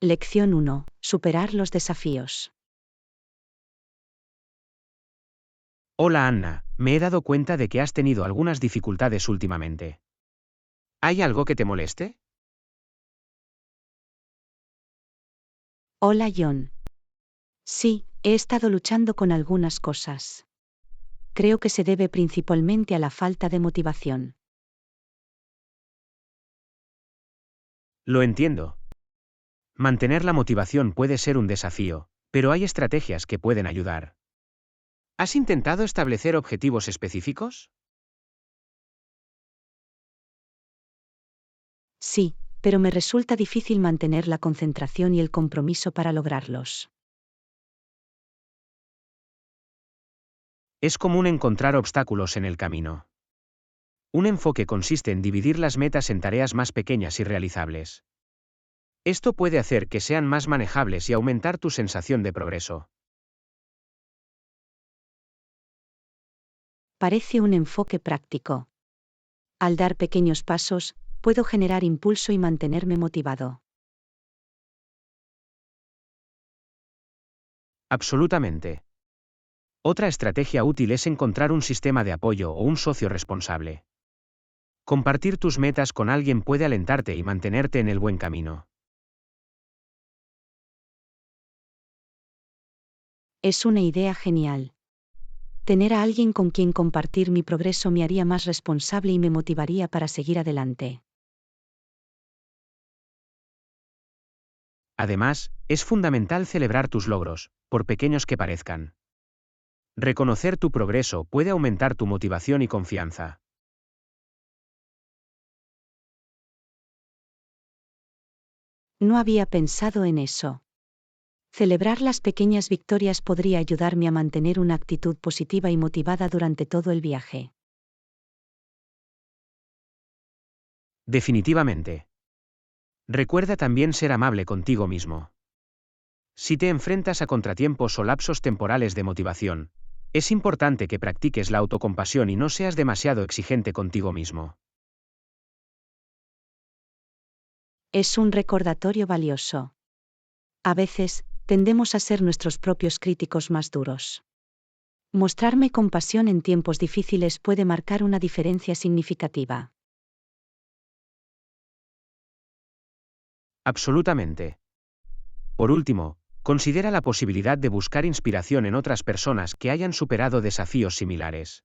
Lección 1. Superar los desafíos. Hola Anna, me he dado cuenta de que has tenido algunas dificultades últimamente. ¿Hay algo que te moleste? Hola John. Sí, he estado luchando con algunas cosas. Creo que se debe principalmente a la falta de motivación. Lo entiendo. Mantener la motivación puede ser un desafío, pero hay estrategias que pueden ayudar. ¿Has intentado establecer objetivos específicos? Sí, pero me resulta difícil mantener la concentración y el compromiso para lograrlos. Es común encontrar obstáculos en el camino. Un enfoque consiste en dividir las metas en tareas más pequeñas y realizables. Esto puede hacer que sean más manejables y aumentar tu sensación de progreso. Parece un enfoque práctico. Al dar pequeños pasos, puedo generar impulso y mantenerme motivado. Absolutamente. Otra estrategia útil es encontrar un sistema de apoyo o un socio responsable. Compartir tus metas con alguien puede alentarte y mantenerte en el buen camino. Es una idea genial. Tener a alguien con quien compartir mi progreso me haría más responsable y me motivaría para seguir adelante. Además, es fundamental celebrar tus logros, por pequeños que parezcan. Reconocer tu progreso puede aumentar tu motivación y confianza. No había pensado en eso. Celebrar las pequeñas victorias podría ayudarme a mantener una actitud positiva y motivada durante todo el viaje. Definitivamente. Recuerda también ser amable contigo mismo. Si te enfrentas a contratiempos o lapsos temporales de motivación, es importante que practiques la autocompasión y no seas demasiado exigente contigo mismo. Es un recordatorio valioso. A veces, tendemos a ser nuestros propios críticos más duros. Mostrarme compasión en tiempos difíciles puede marcar una diferencia significativa. Absolutamente. Por último, considera la posibilidad de buscar inspiración en otras personas que hayan superado desafíos similares.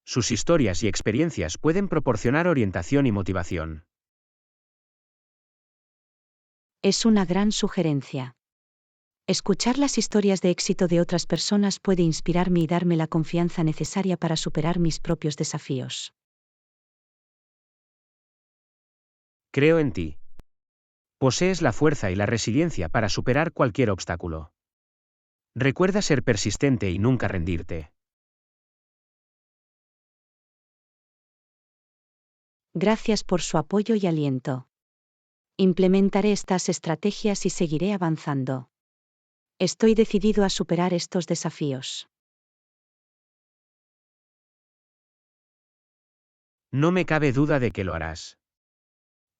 Sus historias y experiencias pueden proporcionar orientación y motivación. Es una gran sugerencia. Escuchar las historias de éxito de otras personas puede inspirarme y darme la confianza necesaria para superar mis propios desafíos. Creo en ti. Posees la fuerza y la resiliencia para superar cualquier obstáculo. Recuerda ser persistente y nunca rendirte. Gracias por su apoyo y aliento. Implementaré estas estrategias y seguiré avanzando. Estoy decidido a superar estos desafíos. No me cabe duda de que lo harás.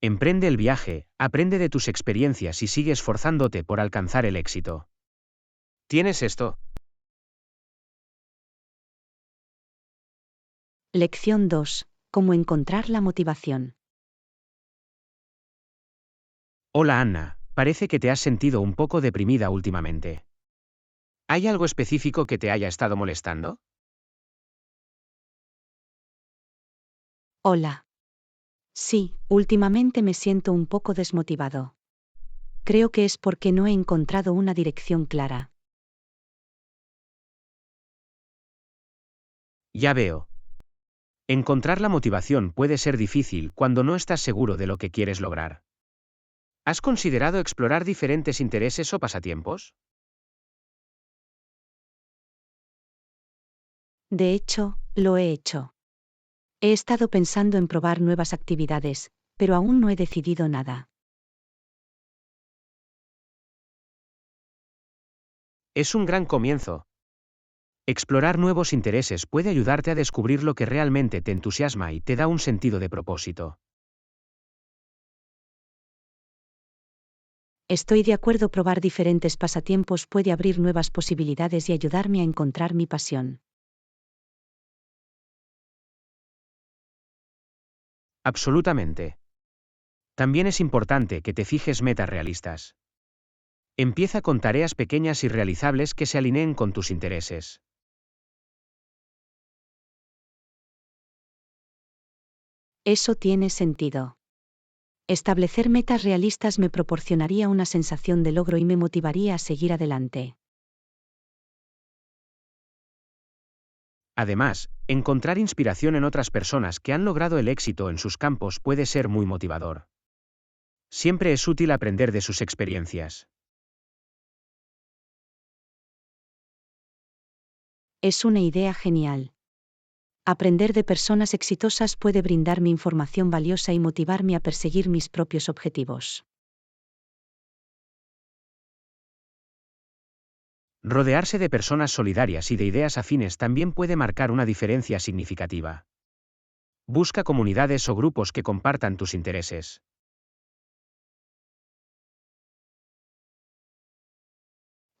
Emprende el viaje, aprende de tus experiencias y sigue esforzándote por alcanzar el éxito. ¿Tienes esto? Lección 2. Cómo encontrar la motivación. Hola Anna, parece que te has sentido un poco deprimida últimamente. ¿Hay algo específico que te haya estado molestando? Hola. Sí, últimamente me siento un poco desmotivado. Creo que es porque no he encontrado una dirección clara. Ya veo. Encontrar la motivación puede ser difícil cuando no estás seguro de lo que quieres lograr. ¿Has considerado explorar diferentes intereses o pasatiempos? De hecho, lo he hecho. He estado pensando en probar nuevas actividades, pero aún no he decidido nada. Es un gran comienzo. Explorar nuevos intereses puede ayudarte a descubrir lo que realmente te entusiasma y te da un sentido de propósito. Estoy de acuerdo, probar diferentes pasatiempos puede abrir nuevas posibilidades y ayudarme a encontrar mi pasión. Absolutamente. También es importante que te fijes metas realistas. Empieza con tareas pequeñas y realizables que se alineen con tus intereses. Eso tiene sentido. Establecer metas realistas me proporcionaría una sensación de logro y me motivaría a seguir adelante. Además, encontrar inspiración en otras personas que han logrado el éxito en sus campos puede ser muy motivador. Siempre es útil aprender de sus experiencias. Es una idea genial. Aprender de personas exitosas puede brindarme información valiosa y motivarme a perseguir mis propios objetivos. Rodearse de personas solidarias y de ideas afines también puede marcar una diferencia significativa. Busca comunidades o grupos que compartan tus intereses.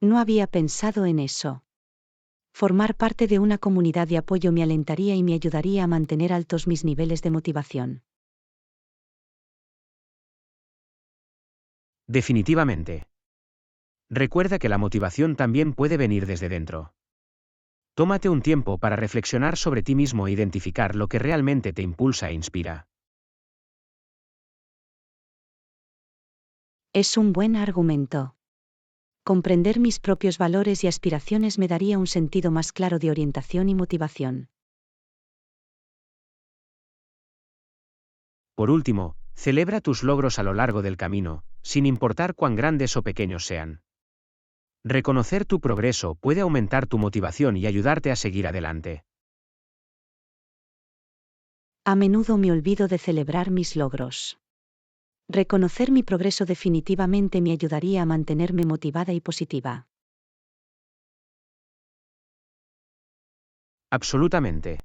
No había pensado en eso. Formar parte de una comunidad de apoyo me alentaría y me ayudaría a mantener altos mis niveles de motivación. Definitivamente. Recuerda que la motivación también puede venir desde dentro. Tómate un tiempo para reflexionar sobre ti mismo e identificar lo que realmente te impulsa e inspira. Es un buen argumento. Comprender mis propios valores y aspiraciones me daría un sentido más claro de orientación y motivación. Por último, celebra tus logros a lo largo del camino, sin importar cuán grandes o pequeños sean. Reconocer tu progreso puede aumentar tu motivación y ayudarte a seguir adelante. A menudo me olvido de celebrar mis logros. Reconocer mi progreso definitivamente me ayudaría a mantenerme motivada y positiva. Absolutamente.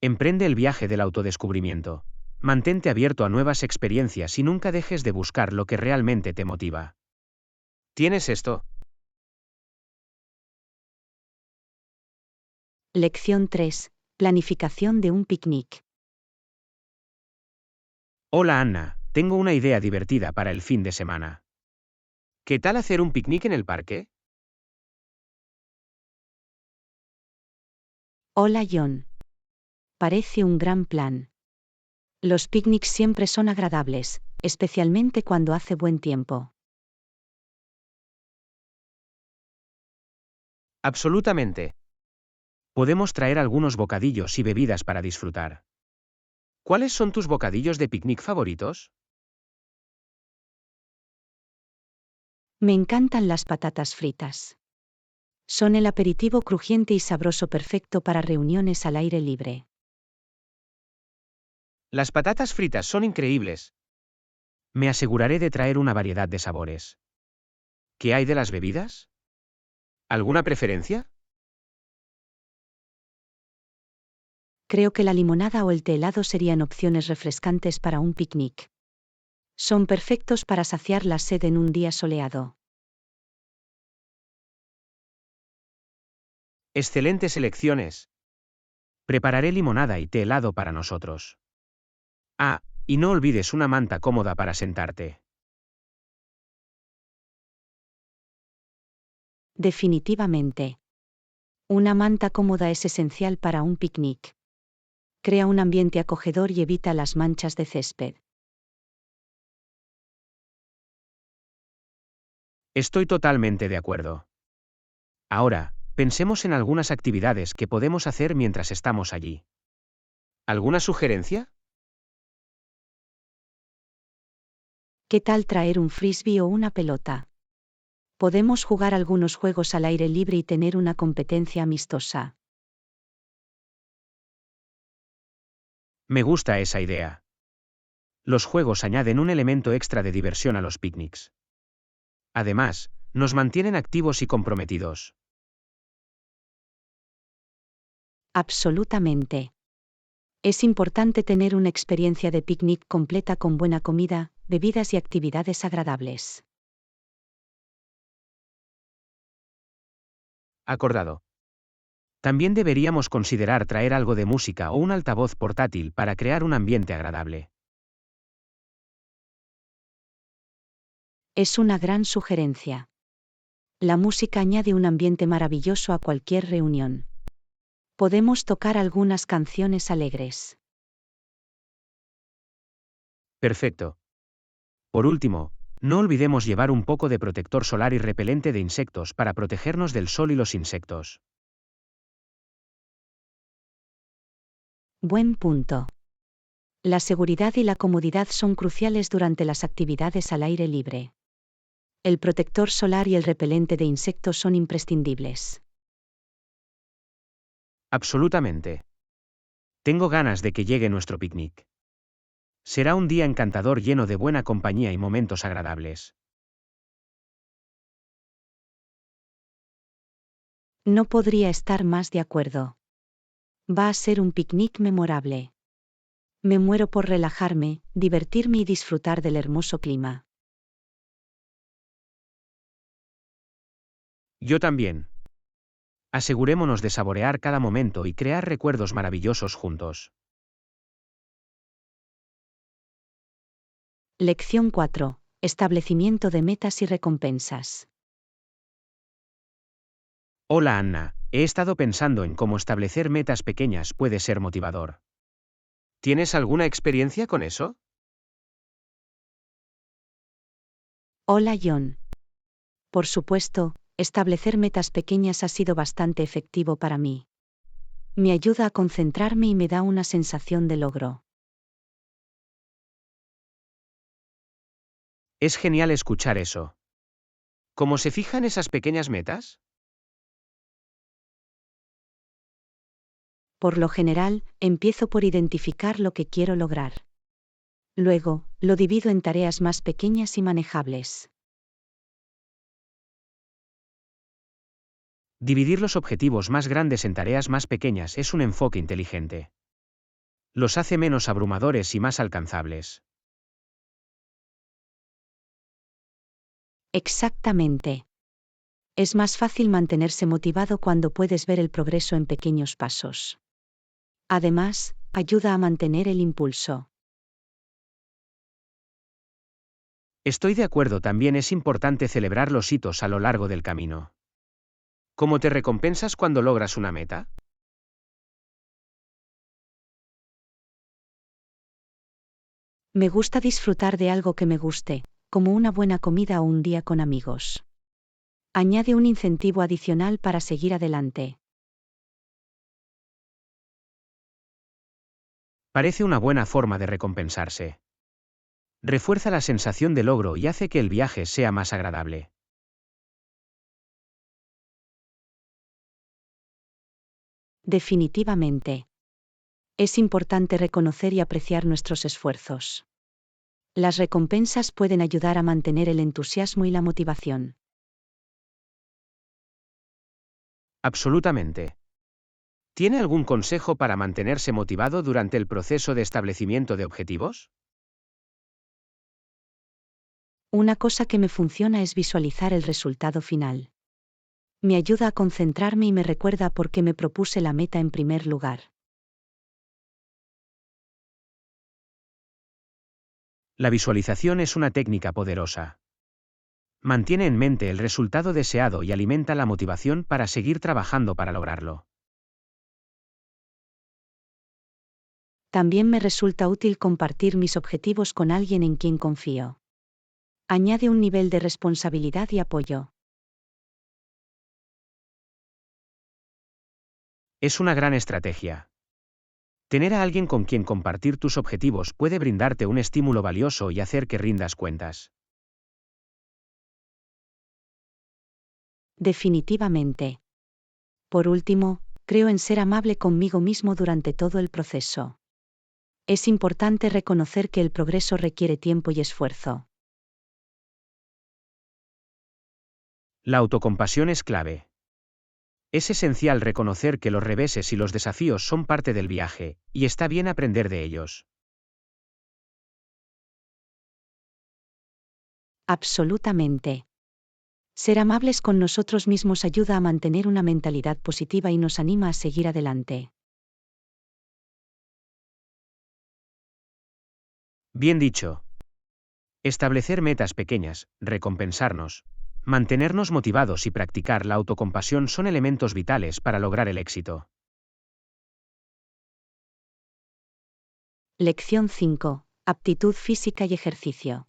Emprende el viaje del autodescubrimiento. Mantente abierto a nuevas experiencias y nunca dejes de buscar lo que realmente te motiva. ¿Tienes esto? Lección 3. Planificación de un picnic. Hola Anna, tengo una idea divertida para el fin de semana. ¿Qué tal hacer un picnic en el parque? Hola John. Parece un gran plan. Los picnics siempre son agradables, especialmente cuando hace buen tiempo. Absolutamente. Podemos traer algunos bocadillos y bebidas para disfrutar. ¿Cuáles son tus bocadillos de picnic favoritos? Me encantan las patatas fritas. Son el aperitivo crujiente y sabroso perfecto para reuniones al aire libre. Las patatas fritas son increíbles. Me aseguraré de traer una variedad de sabores. ¿Qué hay de las bebidas? ¿Alguna preferencia? Creo que la limonada o el té helado serían opciones refrescantes para un picnic. Son perfectos para saciar la sed en un día soleado. Excelentes elecciones. Prepararé limonada y té helado para nosotros. Ah, y no olvides una manta cómoda para sentarte. Definitivamente. Una manta cómoda es esencial para un picnic. Crea un ambiente acogedor y evita las manchas de césped. Estoy totalmente de acuerdo. Ahora, pensemos en algunas actividades que podemos hacer mientras estamos allí. ¿Alguna sugerencia? ¿Qué tal traer un frisbee o una pelota? Podemos jugar algunos juegos al aire libre y tener una competencia amistosa. Me gusta esa idea. Los juegos añaden un elemento extra de diversión a los picnics. Además, nos mantienen activos y comprometidos. Absolutamente. Es importante tener una experiencia de picnic completa con buena comida, bebidas y actividades agradables. Acordado. También deberíamos considerar traer algo de música o un altavoz portátil para crear un ambiente agradable. Es una gran sugerencia. La música añade un ambiente maravilloso a cualquier reunión. Podemos tocar algunas canciones alegres. Perfecto. Por último, no olvidemos llevar un poco de protector solar y repelente de insectos para protegernos del sol y los insectos. Buen punto. La seguridad y la comodidad son cruciales durante las actividades al aire libre. El protector solar y el repelente de insectos son imprescindibles. Absolutamente. Tengo ganas de que llegue nuestro picnic. Será un día encantador lleno de buena compañía y momentos agradables. No podría estar más de acuerdo. Va a ser un picnic memorable. Me muero por relajarme, divertirme y disfrutar del hermoso clima. Yo también. Asegurémonos de saborear cada momento y crear recuerdos maravillosos juntos. Lección 4. Establecimiento de metas y recompensas. Hola Anna, he estado pensando en cómo establecer metas pequeñas puede ser motivador. ¿Tienes alguna experiencia con eso? Hola John. Por supuesto, establecer metas pequeñas ha sido bastante efectivo para mí. Me ayuda a concentrarme y me da una sensación de logro. Es genial escuchar eso. ¿Cómo se fijan esas pequeñas metas? Por lo general, empiezo por identificar lo que quiero lograr. Luego, lo divido en tareas más pequeñas y manejables. Dividir los objetivos más grandes en tareas más pequeñas es un enfoque inteligente. Los hace menos abrumadores y más alcanzables. Exactamente. Es más fácil mantenerse motivado cuando puedes ver el progreso en pequeños pasos. Además, ayuda a mantener el impulso. Estoy de acuerdo, también es importante celebrar los hitos a lo largo del camino. ¿Cómo te recompensas cuando logras una meta? Me gusta disfrutar de algo que me guste, como una buena comida o un día con amigos. Añade un incentivo adicional para seguir adelante. Parece una buena forma de recompensarse. Refuerza la sensación de logro y hace que el viaje sea más agradable. Definitivamente. Es importante reconocer y apreciar nuestros esfuerzos. Las recompensas pueden ayudar a mantener el entusiasmo y la motivación. Absolutamente. ¿Tiene algún consejo para mantenerse motivado durante el proceso de establecimiento de objetivos? Una cosa que me funciona es visualizar el resultado final. Me ayuda a concentrarme y me recuerda por qué me propuse la meta en primer lugar. La visualización es una técnica poderosa. Mantiene en mente el resultado deseado y alimenta la motivación para seguir trabajando para lograrlo. También me resulta útil compartir mis objetivos con alguien en quien confío. Añade un nivel de responsabilidad y apoyo. Es una gran estrategia. Tener a alguien con quien compartir tus objetivos puede brindarte un estímulo valioso y hacer que rindas cuentas. Definitivamente. Por último, creo en ser amable conmigo mismo durante todo el proceso. Es importante reconocer que el progreso requiere tiempo y esfuerzo. La autocompasión es clave. Es esencial reconocer que los reveses y los desafíos son parte del viaje, y está bien aprender de ellos. Absolutamente. Ser amables con nosotros mismos ayuda a mantener una mentalidad positiva y nos anima a seguir adelante. Bien dicho. Establecer metas pequeñas, recompensarnos, mantenernos motivados y practicar la autocompasión son elementos vitales para lograr el éxito. Lección 5. Aptitud física y ejercicio.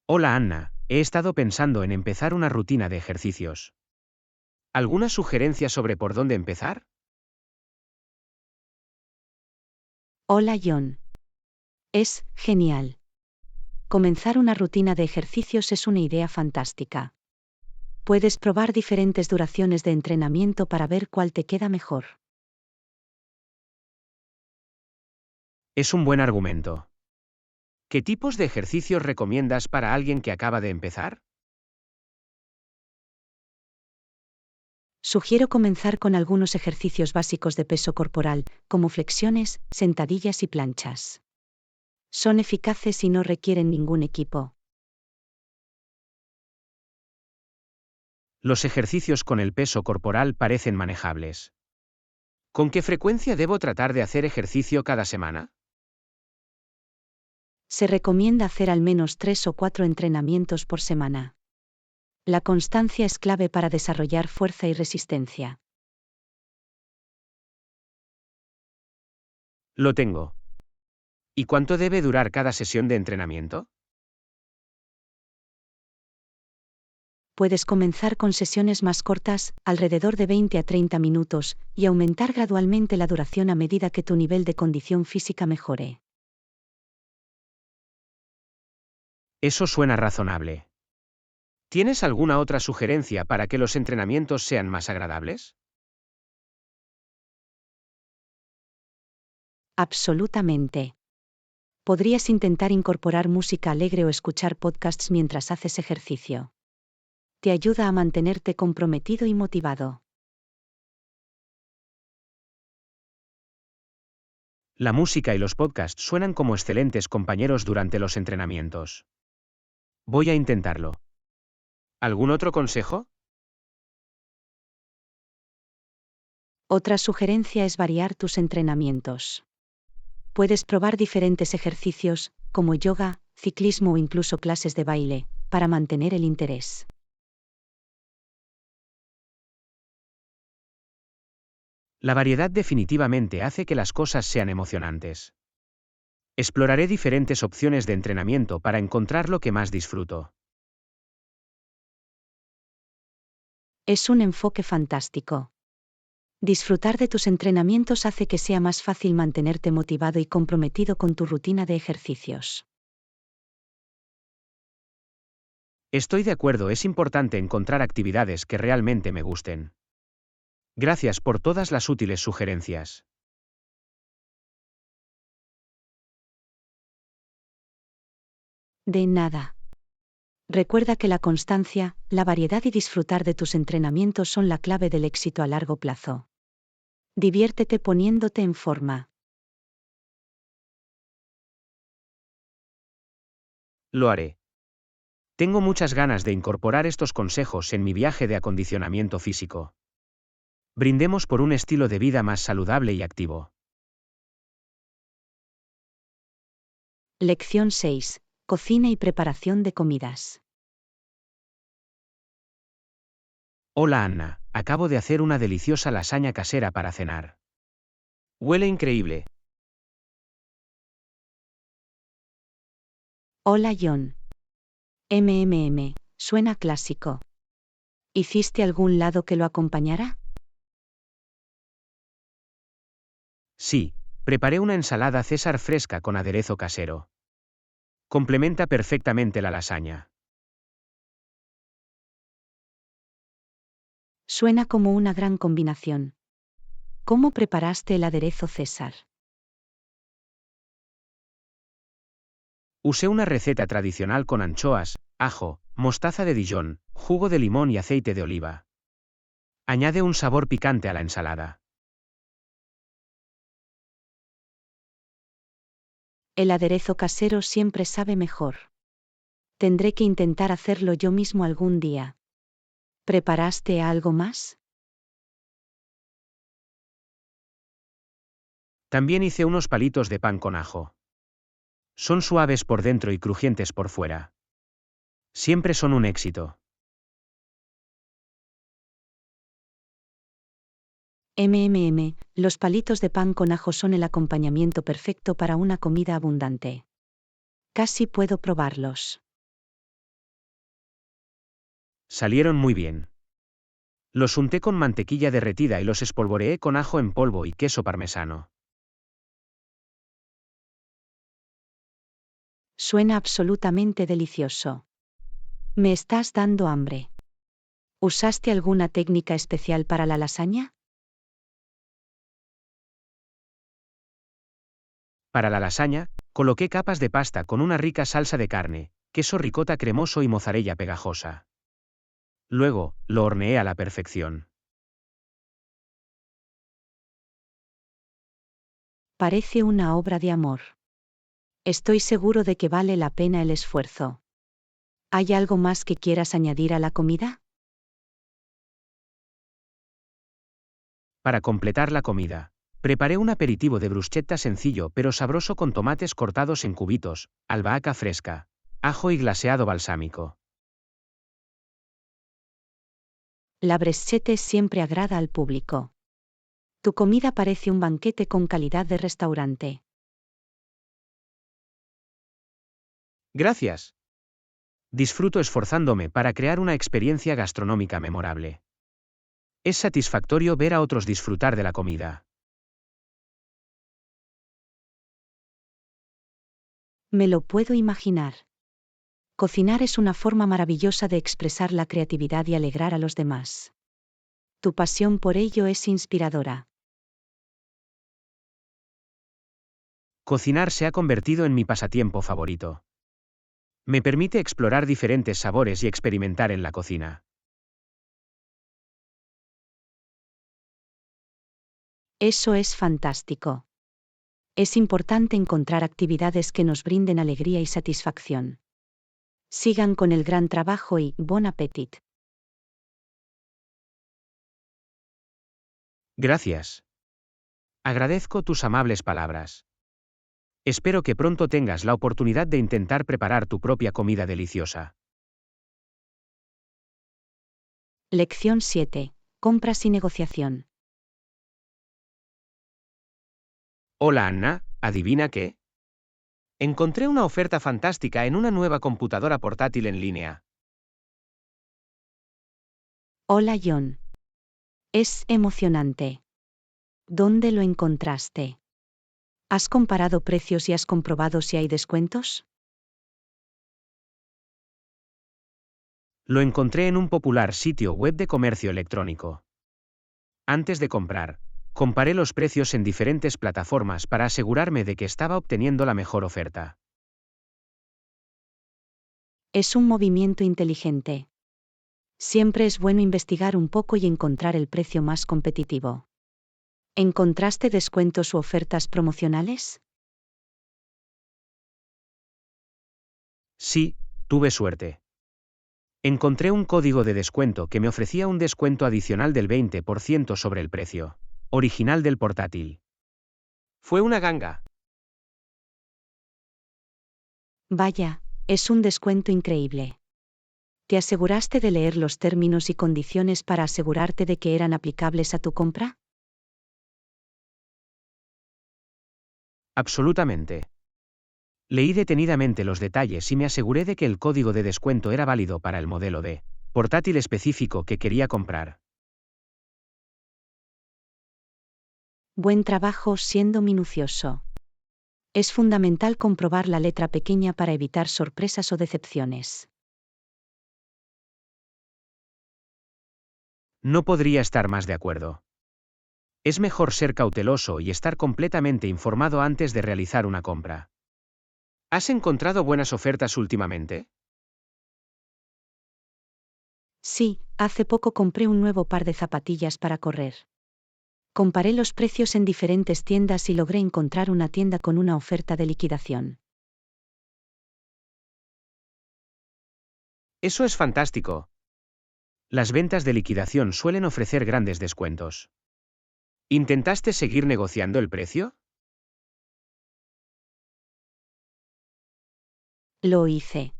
Hola Anna, he estado pensando en empezar una rutina de ejercicios. ¿Alguna sugerencia sobre por dónde empezar? Hola John. Es genial. Comenzar una rutina de ejercicios es una idea fantástica. Puedes probar diferentes duraciones de entrenamiento para ver cuál te queda mejor. Es un buen argumento. ¿Qué tipos de ejercicios recomiendas para alguien que acaba de empezar? Sugiero comenzar con algunos ejercicios básicos de peso corporal, como flexiones, sentadillas y planchas. Son eficaces y no requieren ningún equipo. Los ejercicios con el peso corporal parecen manejables. ¿Con qué frecuencia debo tratar de hacer ejercicio cada semana? Se recomienda hacer al menos 3 o 4 entrenamientos por semana. La constancia es clave para desarrollar fuerza y resistencia. Lo tengo. ¿Y cuánto debe durar cada sesión de entrenamiento? Puedes comenzar con sesiones más cortas, alrededor de 20 a 30 minutos, y aumentar gradualmente la duración a medida que tu nivel de condición física mejore. Eso suena razonable. ¿Tienes alguna otra sugerencia para que los entrenamientos sean más agradables? Absolutamente. Podrías intentar incorporar música alegre o escuchar podcasts mientras haces ejercicio. Te ayuda a mantenerte comprometido y motivado. La música y los podcasts suenan como excelentes compañeros durante los entrenamientos. Voy a intentarlo. ¿Algún otro consejo? Otra sugerencia es variar tus entrenamientos. Puedes probar diferentes ejercicios, como yoga, ciclismo o incluso clases de baile, para mantener el interés. La variedad definitivamente hace que las cosas sean emocionantes. Exploraré diferentes opciones de entrenamiento para encontrar lo que más disfruto. Es un enfoque fantástico. Disfrutar de tus entrenamientos hace que sea más fácil mantenerte motivado y comprometido con tu rutina de ejercicios. Estoy de acuerdo, es importante encontrar actividades que realmente me gusten. Gracias por todas las útiles sugerencias. De nada. Recuerda que la constancia, la variedad y disfrutar de tus entrenamientos son la clave del éxito a largo plazo. Diviértete poniéndote en forma. Lo haré. Tengo muchas ganas de incorporar estos consejos en mi viaje de acondicionamiento físico. Brindemos por un estilo de vida más saludable y activo. Lección 6. Cocina y preparación de comidas. Hola Anna, acabo de hacer una deliciosa lasaña casera para cenar. Huele increíble. Hola John. Suena clásico. ¿Hiciste algún lado que lo acompañara? Sí, preparé una ensalada César fresca con aderezo casero. Complementa perfectamente la lasaña. Suena como una gran combinación. ¿Cómo preparaste el aderezo César? Usé una receta tradicional con anchoas, ajo, mostaza de Dijon, jugo de limón y aceite de oliva. Añade un sabor picante a la ensalada. El aderezo casero siempre sabe mejor. Tendré que intentar hacerlo yo mismo algún día. ¿Preparaste algo más? También hice unos palitos de pan con ajo. Son suaves por dentro y crujientes por fuera. Siempre son un éxito. Los palitos de pan con ajo son el acompañamiento perfecto para una comida abundante. Casi puedo probarlos. Salieron muy bien. Los unté con mantequilla derretida y los espolvoreé con ajo en polvo y queso parmesano. Suena absolutamente delicioso. Me estás dando hambre. ¿Usaste alguna técnica especial para la lasaña? Para la lasaña, coloqué capas de pasta con una rica salsa de carne, queso ricota cremoso y mozzarella pegajosa. Luego, lo horneé a la perfección. Parece una obra de amor. Estoy seguro de que vale la pena el esfuerzo. ¿Hay algo más que quieras añadir a la comida? Para completar la comida, preparé un aperitivo de bruschetta sencillo pero sabroso con tomates cortados en cubitos, albahaca fresca, ajo y glaseado balsámico. La bruschetta siempre agrada al público. Tu comida parece un banquete con calidad de restaurante. Gracias. Disfruto esforzándome para crear una experiencia gastronómica memorable. Es satisfactorio ver a otros disfrutar de la comida. Me lo puedo imaginar. Cocinar es una forma maravillosa de expresar la creatividad y alegrar a los demás. Tu pasión por ello es inspiradora. Cocinar se ha convertido en mi pasatiempo favorito. Me permite explorar diferentes sabores y experimentar en la cocina. Eso es fantástico. Es importante encontrar actividades que nos brinden alegría y satisfacción. Sigan con el gran trabajo y bon appétit. Gracias. Agradezco tus amables palabras. Espero que pronto tengas la oportunidad de intentar preparar tu propia comida deliciosa. Lección 7. Compras y negociación. Hola Anna, ¿adivina qué? Encontré una oferta fantástica en una nueva computadora portátil en línea. Hola John. Es emocionante. ¿Dónde lo encontraste? ¿Has comparado precios y has comprobado si hay descuentos? Lo encontré en un popular sitio web de comercio electrónico. Antes de comprar, comparé los precios en diferentes plataformas para asegurarme de que estaba obteniendo la mejor oferta. Es un movimiento inteligente. Siempre es bueno investigar un poco y encontrar el precio más competitivo. ¿Encontraste descuentos u ofertas promocionales? Sí, tuve suerte. Encontré un código de descuento que me ofrecía un descuento adicional del 20% sobre el precio original del portátil. Fue una ganga. Vaya, es un descuento increíble. ¿Te aseguraste de leer los términos y condiciones para asegurarte de que eran aplicables a tu compra? Absolutamente. Leí detenidamente los detalles y me aseguré de que el código de descuento era válido para el modelo de portátil específico que quería comprar. Buen trabajo siendo minucioso. Es fundamental comprobar la letra pequeña para evitar sorpresas o decepciones. No podría estar más de acuerdo. Es mejor ser cauteloso y estar completamente informado antes de realizar una compra. ¿Has encontrado buenas ofertas últimamente? Sí, hace poco compré un nuevo par de zapatillas para correr. Comparé los precios en diferentes tiendas y logré encontrar una tienda con una oferta de liquidación. Eso es fantástico. Las ventas de liquidación suelen ofrecer grandes descuentos. ¿Intentaste seguir negociando el precio? Lo hice.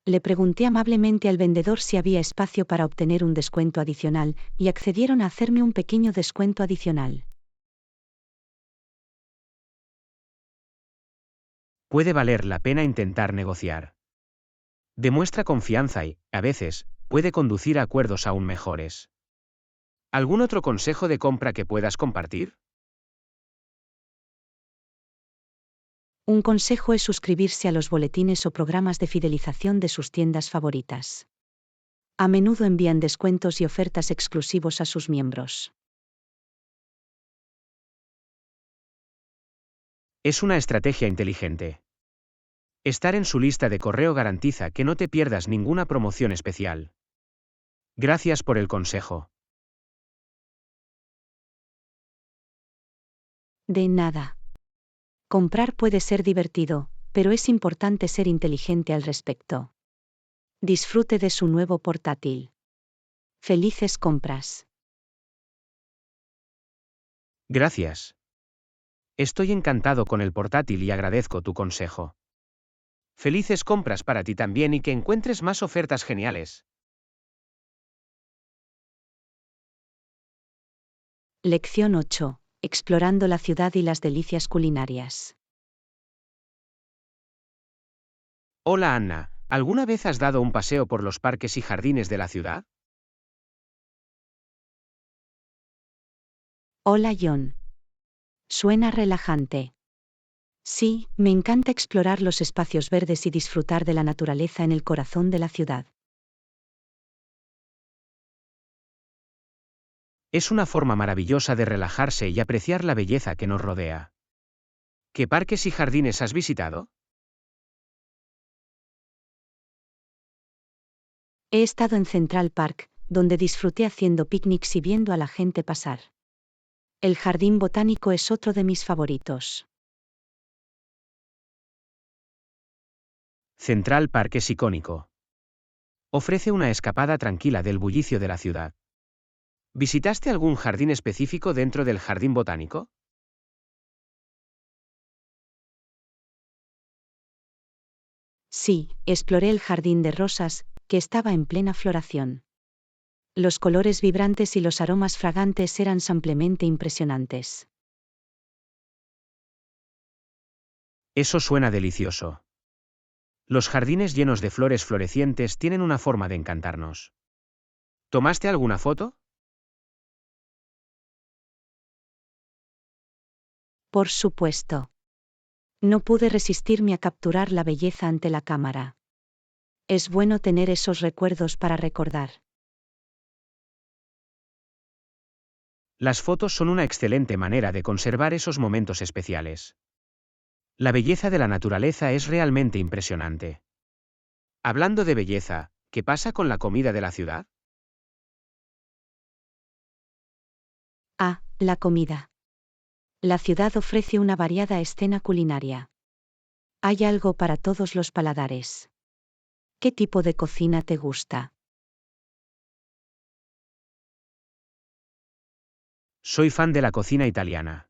Le pregunté amablemente al vendedor si había espacio para obtener un descuento adicional, y accedieron a hacerme un pequeño descuento adicional. Puede valer la pena intentar negociar. Demuestra confianza y, a veces, puede conducir a acuerdos aún mejores. ¿Algún otro consejo de compra que puedas compartir? Un consejo es suscribirse a los boletines o programas de fidelización de sus tiendas favoritas. A menudo envían descuentos y ofertas exclusivos a sus miembros. Es una estrategia inteligente. Estar en su lista de correo garantiza que no te pierdas ninguna promoción especial. Gracias por el consejo. De nada. Comprar puede ser divertido, pero es importante ser inteligente al respecto. Disfrute de su nuevo portátil. Felices compras. Gracias. Estoy encantado con el portátil y agradezco tu consejo. Felices compras para ti también y que encuentres más ofertas geniales. Lección 8. Explorando la ciudad y las delicias culinarias. Hola Anna, ¿alguna vez has dado un paseo por los parques y jardines de la ciudad? Hola John. Suena relajante. Sí, me encanta explorar los espacios verdes y disfrutar de la naturaleza en el corazón de la ciudad. Es una forma maravillosa de relajarse y apreciar la belleza que nos rodea. ¿Qué parques y jardines has visitado? He estado en Central Park, donde disfruté haciendo picnics y viendo a la gente pasar. El jardín botánico es otro de mis favoritos. Central Park es icónico. Ofrece una escapada tranquila del bullicio de la ciudad. ¿Visitaste algún jardín específico dentro del jardín botánico? Sí, exploré el jardín de rosas, que estaba en plena floración. Los colores vibrantes y los aromas fragantes eran simplemente impresionantes. Eso suena delicioso. Los jardines llenos de flores florecientes tienen una forma de encantarnos. ¿Tomaste alguna foto? Por supuesto. No pude resistirme a capturar la belleza ante la cámara. Es bueno tener esos recuerdos para recordar. Las fotos son una excelente manera de conservar esos momentos especiales. La belleza de la naturaleza es realmente impresionante. Hablando de belleza, ¿qué pasa con la comida de la ciudad? Ah, la comida. La ciudad ofrece una variada escena culinaria. Hay algo para todos los paladares. ¿Qué tipo de cocina te gusta? Soy fan de la cocina italiana.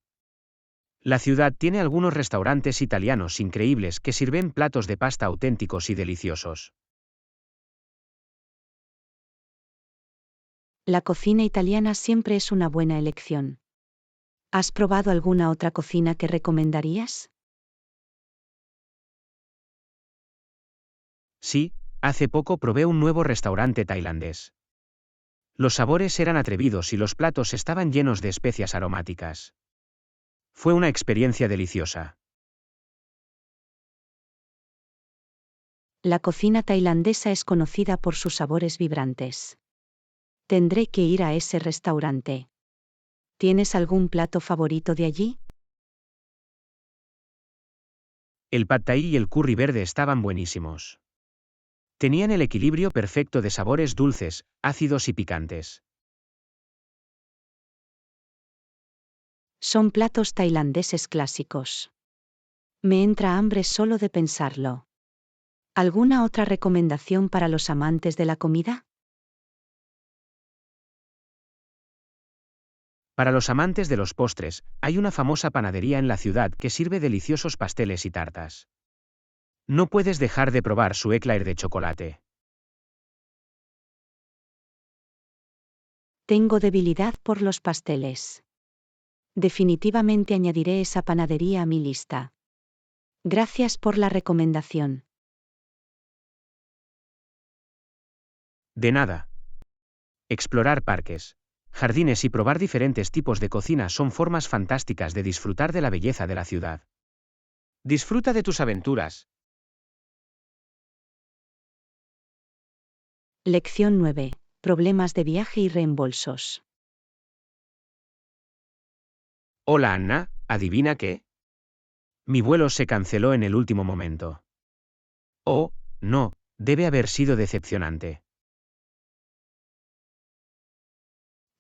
La ciudad tiene algunos restaurantes italianos increíbles que sirven platos de pasta auténticos y deliciosos. La cocina italiana siempre es una buena elección. ¿Has probado alguna otra cocina que recomendarías? Sí, hace poco probé un nuevo restaurante tailandés. Los sabores eran atrevidos y los platos estaban llenos de especias aromáticas. Fue una experiencia deliciosa. La cocina tailandesa es conocida por sus sabores vibrantes. Tendré que ir a ese restaurante. ¿Tienes algún plato favorito de allí? El pad thai y el curry verde estaban buenísimos. Tenían el equilibrio perfecto de sabores dulces, ácidos y picantes. Son platos tailandeses clásicos. Me entra hambre solo de pensarlo. ¿Alguna otra recomendación para los amantes de la comida? Para los amantes de los postres, hay una famosa panadería en la ciudad que sirve deliciosos pasteles y tartas. No puedes dejar de probar su éclair de chocolate. Tengo debilidad por los pasteles. Definitivamente añadiré esa panadería a mi lista. Gracias por la recomendación. De nada. Explorar parques, jardines y probar diferentes tipos de cocina son formas fantásticas de disfrutar de la belleza de la ciudad. Disfruta de tus aventuras. Lección 9. Problemas de viaje y reembolsos. Hola Anna, ¿adivina qué? Mi vuelo se canceló en el último momento. Oh, no, debe haber sido decepcionante.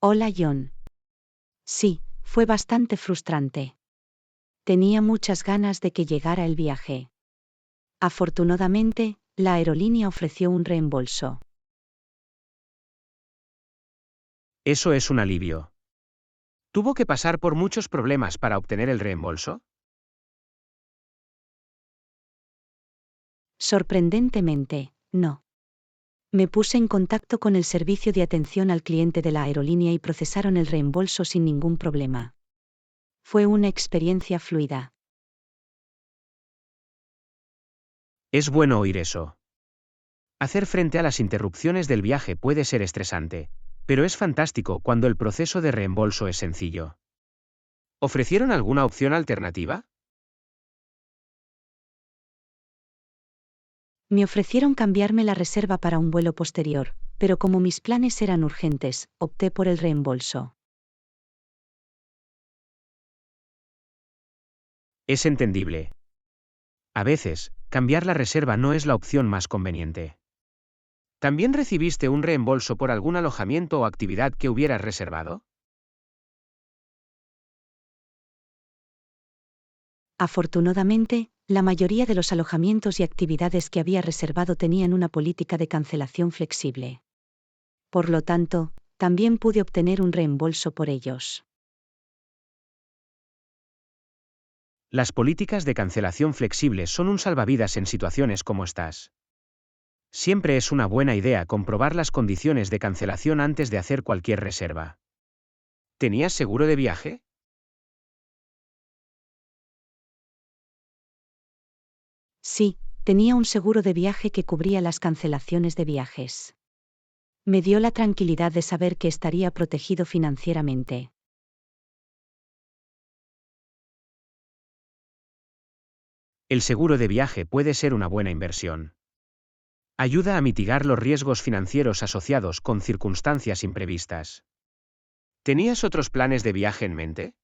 Hola John. Sí, fue bastante frustrante. Tenía muchas ganas de que llegara el viaje. Afortunadamente, la aerolínea ofreció un reembolso. Eso es un alivio. ¿Tuvo que pasar por muchos problemas para obtener el reembolso? Sorprendentemente, no. Me puse en contacto con el servicio de atención al cliente de la aerolínea y procesaron el reembolso sin ningún problema. Fue una experiencia fluida. Es bueno oír eso. Hacer frente a las interrupciones del viaje puede ser estresante, pero es fantástico cuando el proceso de reembolso es sencillo. ¿Ofrecieron alguna opción alternativa? Me ofrecieron cambiarme la reserva para un vuelo posterior, pero como mis planes eran urgentes, opté por el reembolso. Es entendible. A veces, cambiar la reserva no es la opción más conveniente. ¿También recibiste un reembolso por algún alojamiento o actividad que hubieras reservado? Afortunadamente, la mayoría de los alojamientos y actividades que había reservado tenían una política de cancelación flexible. Por lo tanto, también pude obtener un reembolso por ellos. Las políticas de cancelación flexibles son un salvavidas en situaciones como estas. Siempre es una buena idea comprobar las condiciones de cancelación antes de hacer cualquier reserva. ¿Tenías seguro de viaje? Sí, tenía un seguro de viaje que cubría las cancelaciones de viajes. Me dio la tranquilidad de saber que estaría protegido financieramente. El seguro de viaje puede ser una buena inversión. Ayuda a mitigar los riesgos financieros asociados con circunstancias imprevistas. ¿Tenías otros planes de viaje en mente?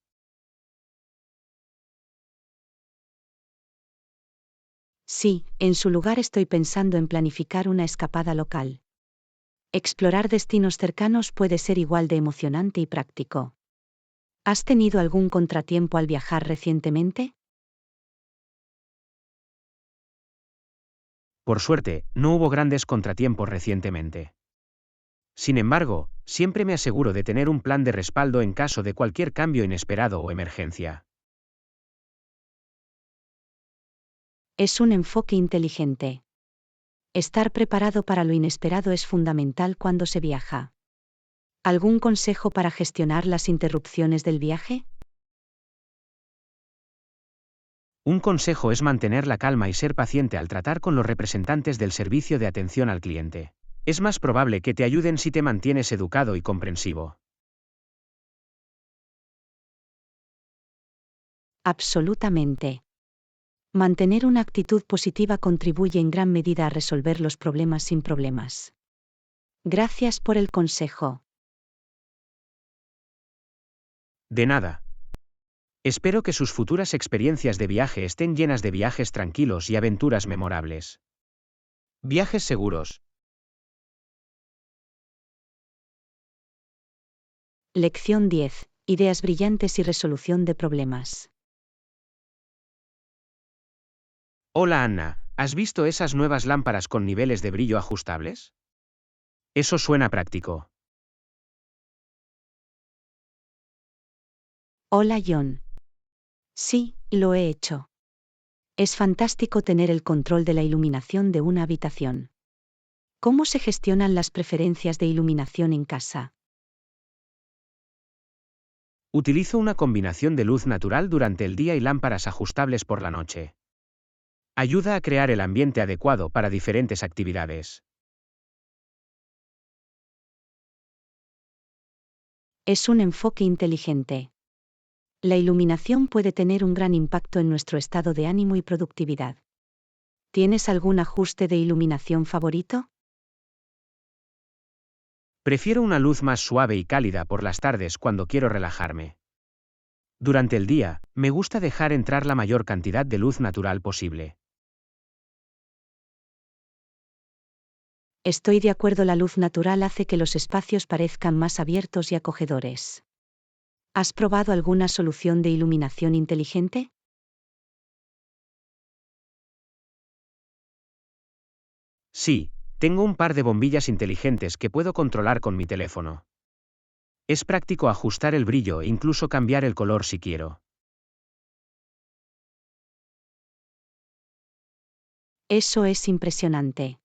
Sí, en su lugar estoy pensando en planificar una escapada local. Explorar destinos cercanos puede ser igual de emocionante y práctico. ¿Has tenido algún contratiempo al viajar recientemente? Por suerte, no hubo grandes contratiempos recientemente. Sin embargo, siempre me aseguro de tener un plan de respaldo en caso de cualquier cambio inesperado o emergencia. Es un enfoque inteligente. Estar preparado para lo inesperado es fundamental cuando se viaja. ¿Algún consejo para gestionar las interrupciones del viaje? Un consejo es mantener la calma y ser paciente al tratar con los representantes del servicio de atención al cliente. Es más probable que te ayuden si te mantienes educado y comprensivo. Absolutamente. Mantener una actitud positiva contribuye en gran medida a resolver los problemas sin problemas. Gracias por el consejo. De nada. Espero que sus futuras experiencias de viaje estén llenas de viajes tranquilos y aventuras memorables. Viajes seguros. Lección 10. Ideas brillantes y resolución de problemas. Hola Anna, ¿Has visto esas nuevas lámparas con niveles de brillo ajustables? Eso suena práctico. Hola John. Sí, lo he hecho. Es fantástico tener el control de la iluminación de una habitación. ¿Cómo se gestionan las preferencias de iluminación en casa? Utilizo una combinación de luz natural durante el día y lámparas ajustables por la noche. Ayuda a crear el ambiente adecuado para diferentes actividades. Es un enfoque inteligente. La iluminación puede tener un gran impacto en nuestro estado de ánimo y productividad. ¿Tienes algún ajuste de iluminación favorito? Prefiero una luz más suave y cálida por las tardes cuando quiero relajarme. Durante el día, me gusta dejar entrar la mayor cantidad de luz natural posible. Estoy de acuerdo, la luz natural hace que los espacios parezcan más abiertos y acogedores. ¿Has probado alguna solución de iluminación inteligente? Sí, tengo un par de bombillas inteligentes que puedo controlar con mi teléfono. Es práctico ajustar el brillo e incluso cambiar el color si quiero. Eso es impresionante.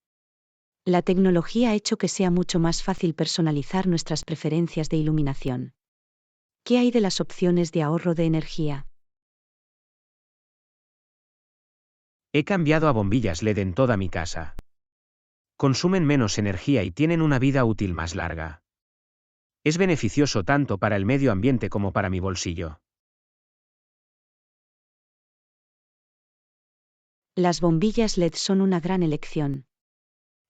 La tecnología ha hecho que sea mucho más fácil personalizar nuestras preferencias de iluminación. ¿Qué hay de las opciones de ahorro de energía? He cambiado a bombillas LED en toda mi casa. Consumen menos energía y tienen una vida útil más larga. Es beneficioso tanto para el medio ambiente como para mi bolsillo. Las bombillas LED son una gran elección.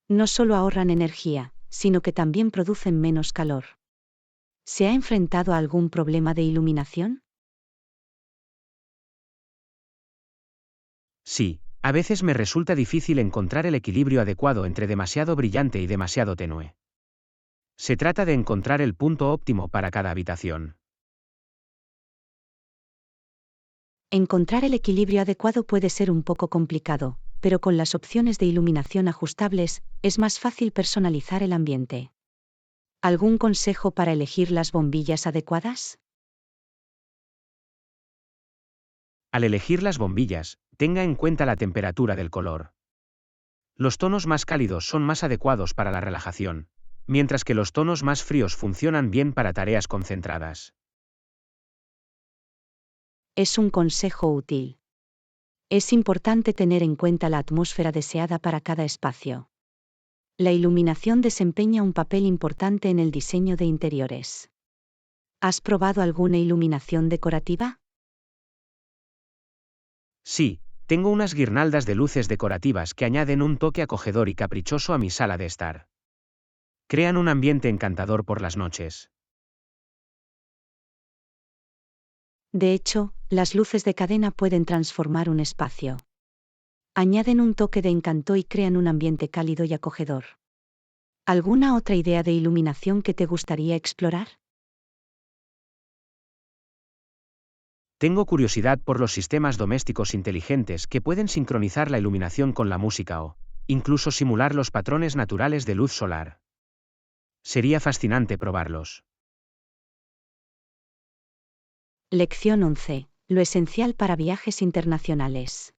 No solo ahorran energía, sino que también producen menos calor. ¿Se ha enfrentado a algún problema de iluminación? Sí, a veces me resulta difícil encontrar el equilibrio adecuado entre demasiado brillante y demasiado tenue. Se trata de encontrar el punto óptimo para cada habitación. Encontrar el equilibrio adecuado puede ser un poco complicado, pero con las opciones de iluminación ajustables, es más fácil personalizar el ambiente. ¿Algún consejo para elegir las bombillas adecuadas? Al elegir las bombillas, tenga en cuenta la temperatura del color. Los tonos más cálidos son más adecuados para la relajación, mientras que los tonos más fríos funcionan bien para tareas concentradas. Es un consejo útil. Es importante tener en cuenta la atmósfera deseada para cada espacio. La iluminación desempeña un papel importante en el diseño de interiores. ¿Has probado alguna iluminación decorativa? Sí, tengo unas guirnaldas de luces decorativas que añaden un toque acogedor y caprichoso a mi sala de estar. Crean un ambiente encantador por las noches. De hecho, las luces de cadena pueden transformar un espacio. Añaden un toque de encanto y crean un ambiente cálido y acogedor. ¿Alguna otra idea de iluminación que te gustaría explorar? Tengo curiosidad por los sistemas domésticos inteligentes que pueden sincronizar la iluminación con la música o, incluso simular los patrones naturales de luz solar. Sería fascinante probarlos. Lección 11. Lo esencial para viajes internacionales.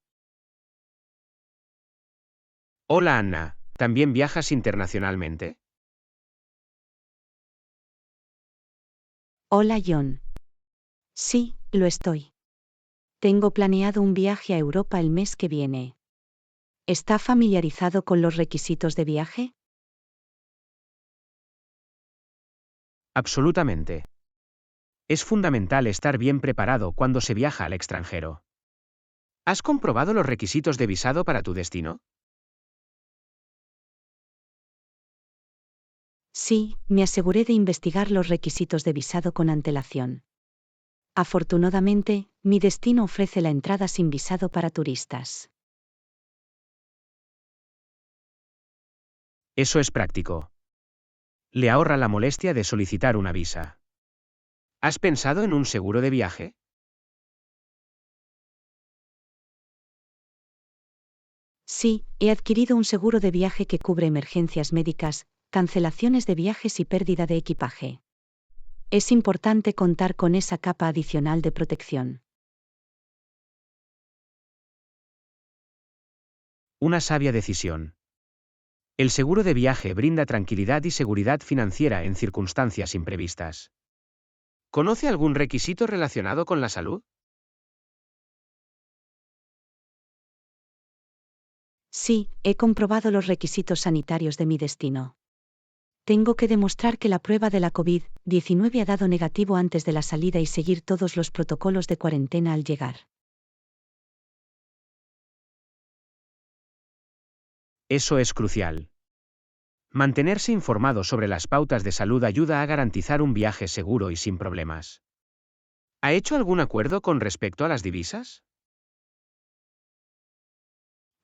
Hola Anna, ¿también viajas internacionalmente? Hola John. Sí, lo estoy. Tengo planeado un viaje a Europa el mes que viene. ¿Está familiarizado con los requisitos de viaje? Absolutamente. Es fundamental estar bien preparado cuando se viaja al extranjero. ¿Has comprobado los requisitos de visado para tu destino? Sí, me aseguré de investigar los requisitos de visado con antelación. Afortunadamente, mi destino ofrece la entrada sin visado para turistas. Eso es práctico. Le ahorra la molestia de solicitar una visa. ¿Has pensado en un seguro de viaje? Sí, he adquirido un seguro de viaje que cubre emergencias médicas, cancelaciones de viajes y pérdida de equipaje. Es importante contar con esa capa adicional de protección. Una sabia decisión. El seguro de viaje brinda tranquilidad y seguridad financiera en circunstancias imprevistas. ¿Conoce algún requisito relacionado con la salud? Sí, he comprobado los requisitos sanitarios de mi destino. Tengo que demostrar que la prueba de la COVID-19 ha dado negativo antes de la salida y seguir todos los protocolos de cuarentena al llegar. Eso es crucial. Mantenerse informado sobre las pautas de salud ayuda a garantizar un viaje seguro y sin problemas. ¿Ha hecho algún acuerdo con respecto a las divisas?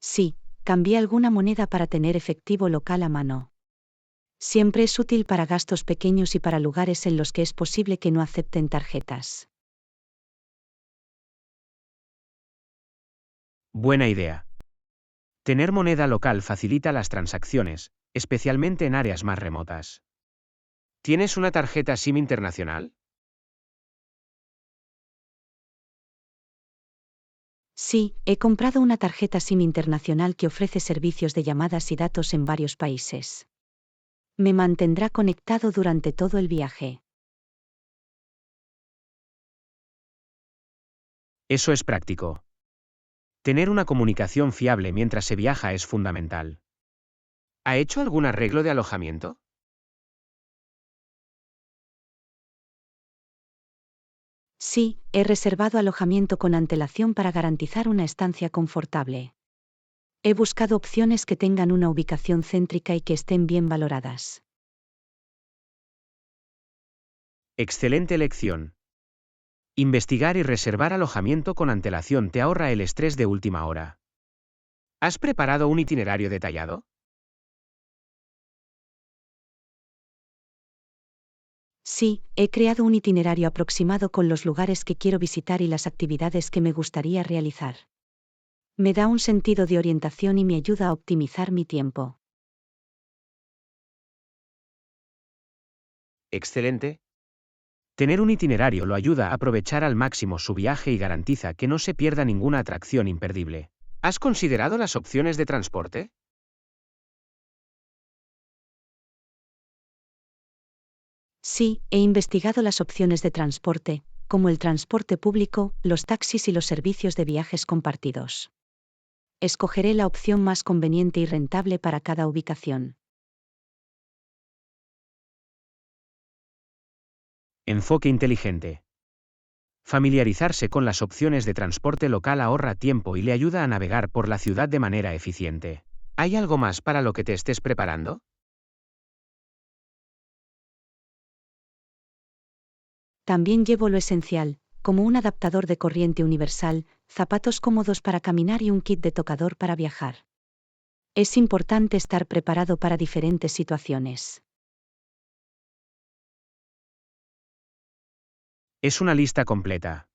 Sí, cambié alguna moneda para tener efectivo local a mano. Siempre es útil para gastos pequeños y para lugares en los que es posible que no acepten tarjetas. Buena idea. Tener moneda local facilita las transacciones, especialmente en áreas más remotas. ¿Tienes una tarjeta SIM internacional? Sí, he comprado una tarjeta SIM internacional que ofrece servicios de llamadas y datos en varios países. Me mantendrá conectado durante todo el viaje. Eso es práctico. Tener una comunicación fiable mientras se viaja es fundamental. ¿Ha hecho algún arreglo de alojamiento? Sí, he reservado alojamiento con antelación para garantizar una estancia confortable. He buscado opciones que tengan una ubicación céntrica y que estén bien valoradas. Excelente elección. Investigar y reservar alojamiento con antelación te ahorra el estrés de última hora. ¿Has preparado un itinerario detallado? Sí, he creado un itinerario aproximado con los lugares que quiero visitar y las actividades que me gustaría realizar. Me da un sentido de orientación y me ayuda a optimizar mi tiempo. Excelente. Tener un itinerario lo ayuda a aprovechar al máximo su viaje y garantiza que no se pierda ninguna atracción imperdible. ¿Has considerado las opciones de transporte? Sí, he investigado las opciones de transporte, como el transporte público, los taxis y los servicios de viajes compartidos. Escogeré la opción más conveniente y rentable para cada ubicación. Enfoque inteligente. Familiarizarse con las opciones de transporte local ahorra tiempo y le ayuda a navegar por la ciudad de manera eficiente. ¿Hay algo más para lo que te estés preparando? También llevo lo esencial, como un adaptador de corriente universal, zapatos cómodos para caminar y un kit de tocador para viajar. Es importante estar preparado para diferentes situaciones. Es una lista completa.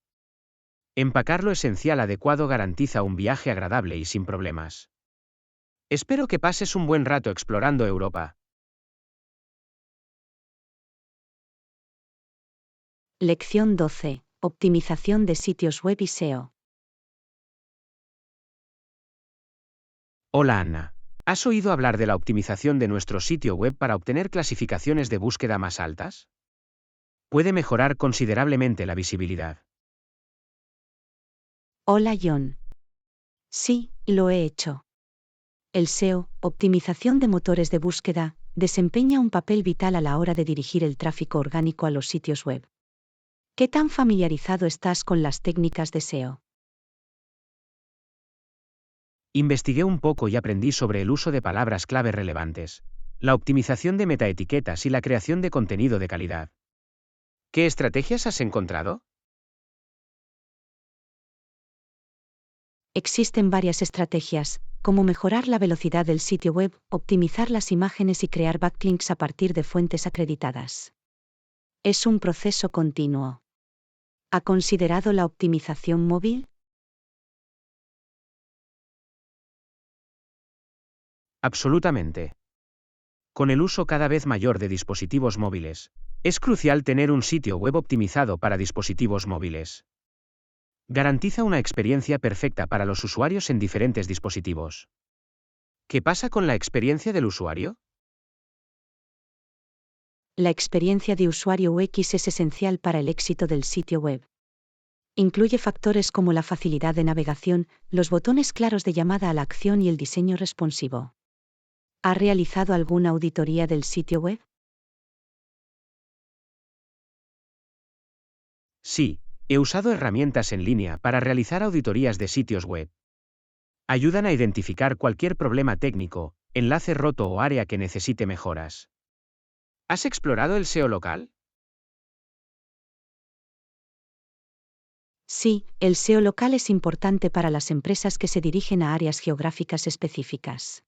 Empacar lo esencial adecuado garantiza un viaje agradable y sin problemas. Espero que pases un buen rato explorando Europa. Lección 12. Optimización de sitios web y SEO. Hola Anna. ¿Has oído hablar de la optimización de nuestro sitio web para obtener clasificaciones de búsqueda más altas? Puede mejorar considerablemente la visibilidad. Hola John. Sí, lo he hecho. El SEO, optimización de motores de búsqueda, desempeña un papel vital a la hora de dirigir el tráfico orgánico a los sitios web. ¿Qué tan familiarizado estás con las técnicas de SEO? Investigué un poco y aprendí sobre el uso de palabras clave relevantes, la optimización de metaetiquetas y la creación de contenido de calidad. ¿Qué estrategias has encontrado? Existen varias estrategias, como mejorar la velocidad del sitio web, optimizar las imágenes y crear backlinks a partir de fuentes acreditadas. Es un proceso continuo. ¿Ha considerado la optimización móvil? Absolutamente. Con el uso cada vez mayor de dispositivos móviles, es crucial tener un sitio web optimizado para dispositivos móviles. Garantiza una experiencia perfecta para los usuarios en diferentes dispositivos. ¿Qué pasa con la experiencia del usuario? La experiencia de usuario UX es esencial para el éxito del sitio web. Incluye factores como la facilidad de navegación, los botones claros de llamada a la acción y el diseño responsivo. ¿Ha realizado alguna auditoría del sitio web? Sí, he usado herramientas en línea para realizar auditorías de sitios web. Ayudan a identificar cualquier problema técnico, enlace roto o área que necesite mejoras. ¿Has explorado el SEO local? Sí, el SEO local es importante para las empresas que se dirigen a áreas geográficas específicas.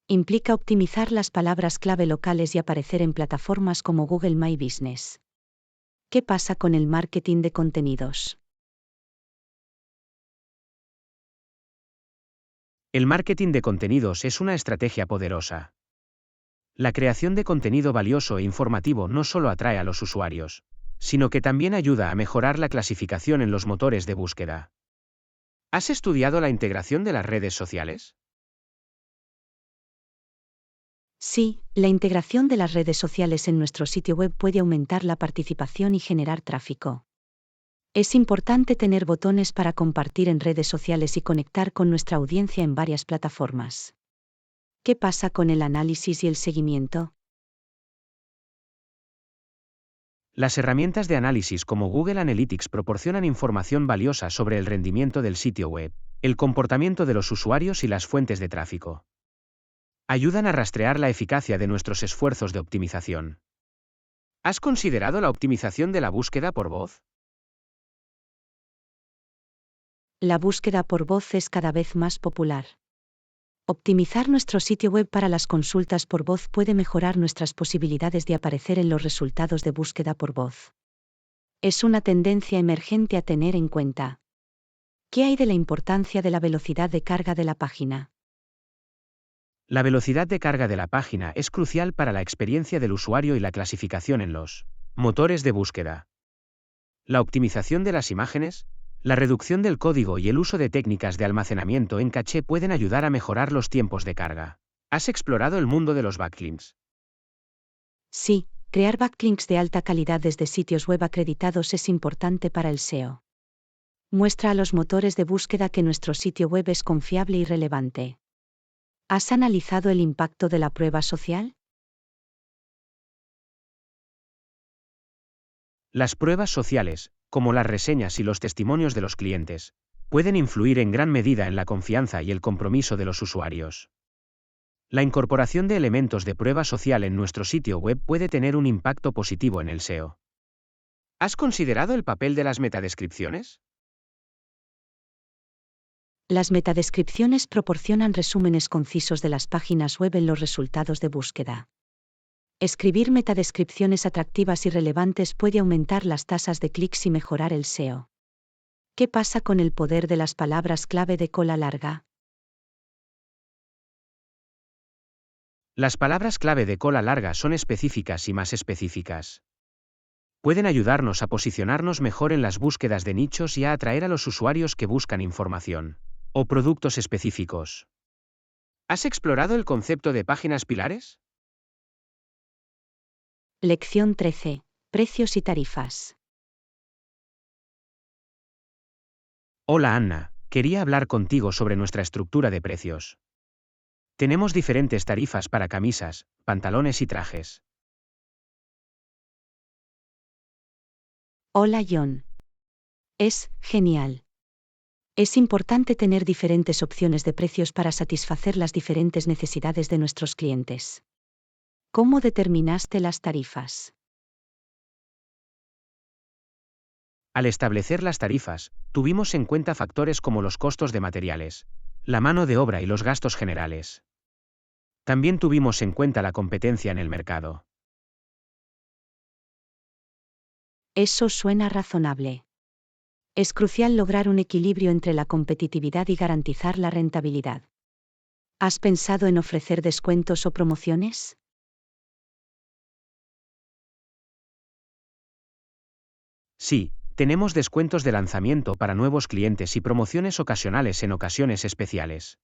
Implica optimizar las palabras clave locales y aparecer en plataformas como Google My Business. ¿Qué pasa con el marketing de contenidos? El marketing de contenidos es una estrategia poderosa. La creación de contenido valioso e informativo no solo atrae a los usuarios, sino que también ayuda a mejorar la clasificación en los motores de búsqueda. ¿Has estudiado la integración de las redes sociales? Sí, la integración de las redes sociales en nuestro sitio web puede aumentar la participación y generar tráfico. Es importante tener botones para compartir en redes sociales y conectar con nuestra audiencia en varias plataformas. ¿Qué pasa con el análisis y el seguimiento? Las herramientas de análisis como Google Analytics proporcionan información valiosa sobre el rendimiento del sitio web, el comportamiento de los usuarios y las fuentes de tráfico. Ayudan a rastrear la eficacia de nuestros esfuerzos de optimización. ¿Has considerado la optimización de la búsqueda por voz? La búsqueda por voz es cada vez más popular. Optimizar nuestro sitio web para las consultas por voz puede mejorar nuestras posibilidades de aparecer en los resultados de búsqueda por voz. Es una tendencia emergente a tener en cuenta. ¿Qué hay de la importancia de la velocidad de carga de la página? La velocidad de carga de la página es crucial para la experiencia del usuario y la clasificación en los motores de búsqueda. La optimización de las imágenes, la reducción del código y el uso de técnicas de almacenamiento en caché pueden ayudar a mejorar los tiempos de carga. ¿Has explorado el mundo de los backlinks? Sí, crear backlinks de alta calidad desde sitios web acreditados es importante para el SEO. Muestra a los motores de búsqueda que nuestro sitio web es confiable y relevante. ¿Has analizado el impacto de la prueba social? Las pruebas sociales, como las reseñas y los testimonios de los clientes, pueden influir en gran medida en la confianza y el compromiso de los usuarios. La incorporación de elementos de prueba social en nuestro sitio web puede tener un impacto positivo en el SEO. ¿Has considerado el papel de las metadescripciones? Las metadescripciones proporcionan resúmenes concisos de las páginas web en los resultados de búsqueda. Escribir metadescripciones atractivas y relevantes puede aumentar las tasas de clics y mejorar el SEO. ¿Qué pasa con el poder de las palabras clave de cola larga? Las palabras clave de cola larga son específicas y más específicas. Pueden ayudarnos a posicionarnos mejor en las búsquedas de nichos y a atraer a los usuarios que buscan información o productos específicos. ¿Has explorado el concepto de páginas pilares? Lección 13. Precios y tarifas. Hola Anna, quería hablar contigo sobre nuestra estructura de precios. Tenemos diferentes tarifas para camisas, pantalones y trajes. Hola John. Es genial. Es importante tener diferentes opciones de precios para satisfacer las diferentes necesidades de nuestros clientes. ¿Cómo determinaste las tarifas? Al establecer las tarifas, tuvimos en cuenta factores como los costos de materiales, la mano de obra y los gastos generales. También tuvimos en cuenta la competencia en el mercado. Eso suena razonable. Es crucial lograr un equilibrio entre la competitividad y garantizar la rentabilidad. ¿Has pensado en ofrecer descuentos o promociones? Sí, tenemos descuentos de lanzamiento para nuevos clientes y promociones ocasionales en ocasiones especiales.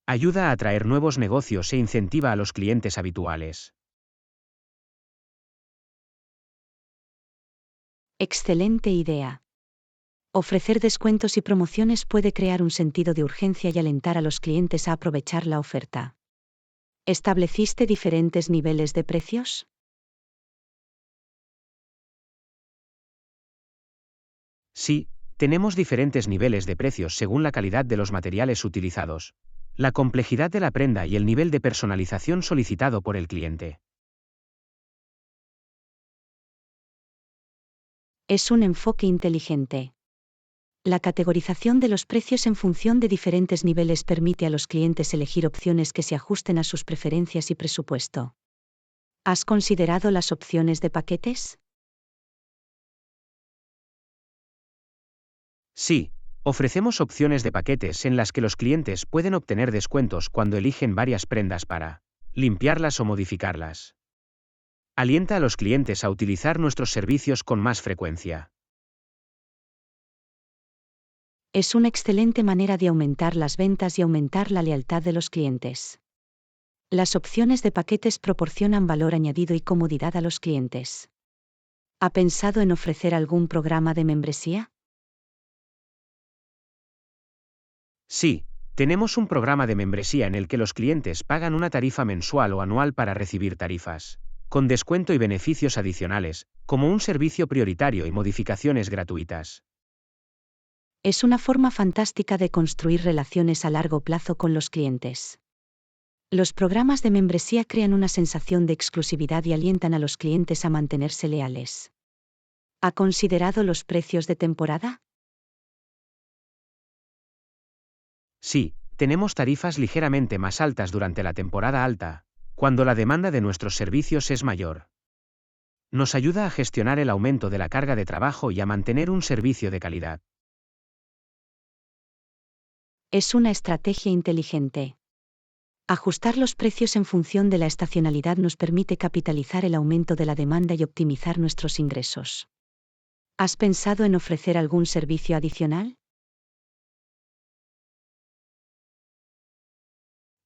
Ayuda a atraer nuevos negocios e incentiva a los clientes habituales. Excelente idea. Ofrecer descuentos y promociones puede crear un sentido de urgencia y alentar a los clientes a aprovechar la oferta. ¿Estableciste diferentes niveles de precios? Sí, tenemos diferentes niveles de precios según la calidad de los materiales utilizados, la complejidad de la prenda y el nivel de personalización solicitado por el cliente. Es un enfoque inteligente. La categorización de los precios en función de diferentes niveles permite a los clientes elegir opciones que se ajusten a sus preferencias y presupuesto. ¿Has considerado las opciones de paquetes? Sí, ofrecemos opciones de paquetes en las que los clientes pueden obtener descuentos cuando eligen varias prendas para limpiarlas o modificarlas. Alienta a los clientes a utilizar nuestros servicios con más frecuencia. Es una excelente manera de aumentar las ventas y aumentar la lealtad de los clientes. Las opciones de paquetes proporcionan valor añadido y comodidad a los clientes. ¿Ha pensado en ofrecer algún programa de membresía? Sí, tenemos un programa de membresía en el que los clientes pagan una tarifa mensual o anual para recibir tarifas, con descuento y beneficios adicionales, como un servicio prioritario y modificaciones gratuitas. Es una forma fantástica de construir relaciones a largo plazo con los clientes. Los programas de membresía crean una sensación de exclusividad y alientan a los clientes a mantenerse leales. ¿Ha considerado los precios de temporada? Sí, tenemos tarifas ligeramente más altas durante la temporada alta, cuando la demanda de nuestros servicios es mayor. Nos ayuda a gestionar el aumento de la carga de trabajo y a mantener un servicio de calidad. Es una estrategia inteligente. Ajustar los precios en función de la estacionalidad nos permite capitalizar el aumento de la demanda y optimizar nuestros ingresos. ¿Has pensado en ofrecer algún servicio adicional?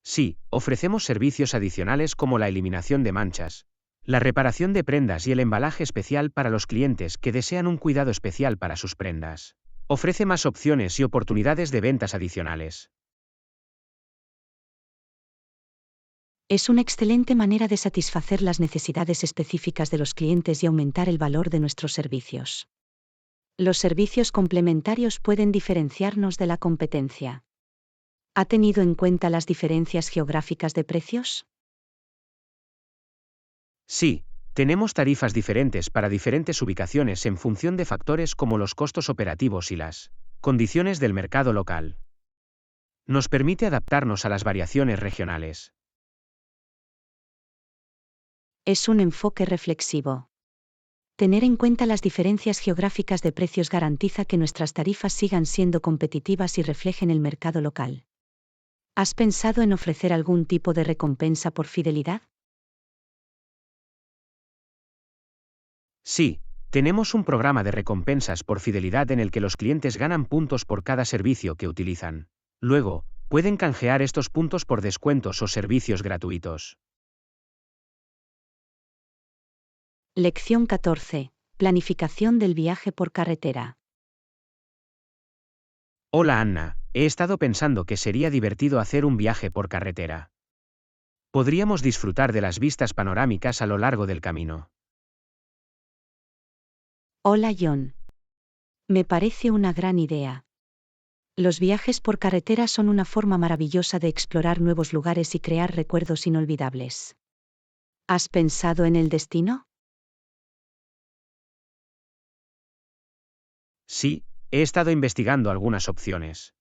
Sí, ofrecemos servicios adicionales como la eliminación de manchas, la reparación de prendas y el embalaje especial para los clientes que desean un cuidado especial para sus prendas. Ofrece más opciones y oportunidades de ventas adicionales. Es una excelente manera de satisfacer las necesidades específicas de los clientes y aumentar el valor de nuestros servicios. Los servicios complementarios pueden diferenciarnos de la competencia. ¿Ha tenido en cuenta las diferencias geográficas de precios? Sí, tenemos tarifas diferentes para diferentes ubicaciones en función de factores como los costos operativos y las condiciones del mercado local. Nos permite adaptarnos a las variaciones regionales. Es un enfoque reflexivo. Tener en cuenta las diferencias geográficas de precios garantiza que nuestras tarifas sigan siendo competitivas y reflejen el mercado local. ¿Has pensado en ofrecer algún tipo de recompensa por fidelidad? Sí, tenemos un programa de recompensas por fidelidad en el que los clientes ganan puntos por cada servicio que utilizan. Luego, pueden canjear estos puntos por descuentos o servicios gratuitos. Lección 14. Planificación del viaje por carretera. Hola Anna, he estado pensando que sería divertido hacer un viaje por carretera. Podríamos disfrutar de las vistas panorámicas a lo largo del camino. Hola John. Me parece una gran idea. Los viajes por carretera son una forma maravillosa de explorar nuevos lugares y crear recuerdos inolvidables. ¿Has pensado en el destino? Sí, he estado investigando algunas opciones.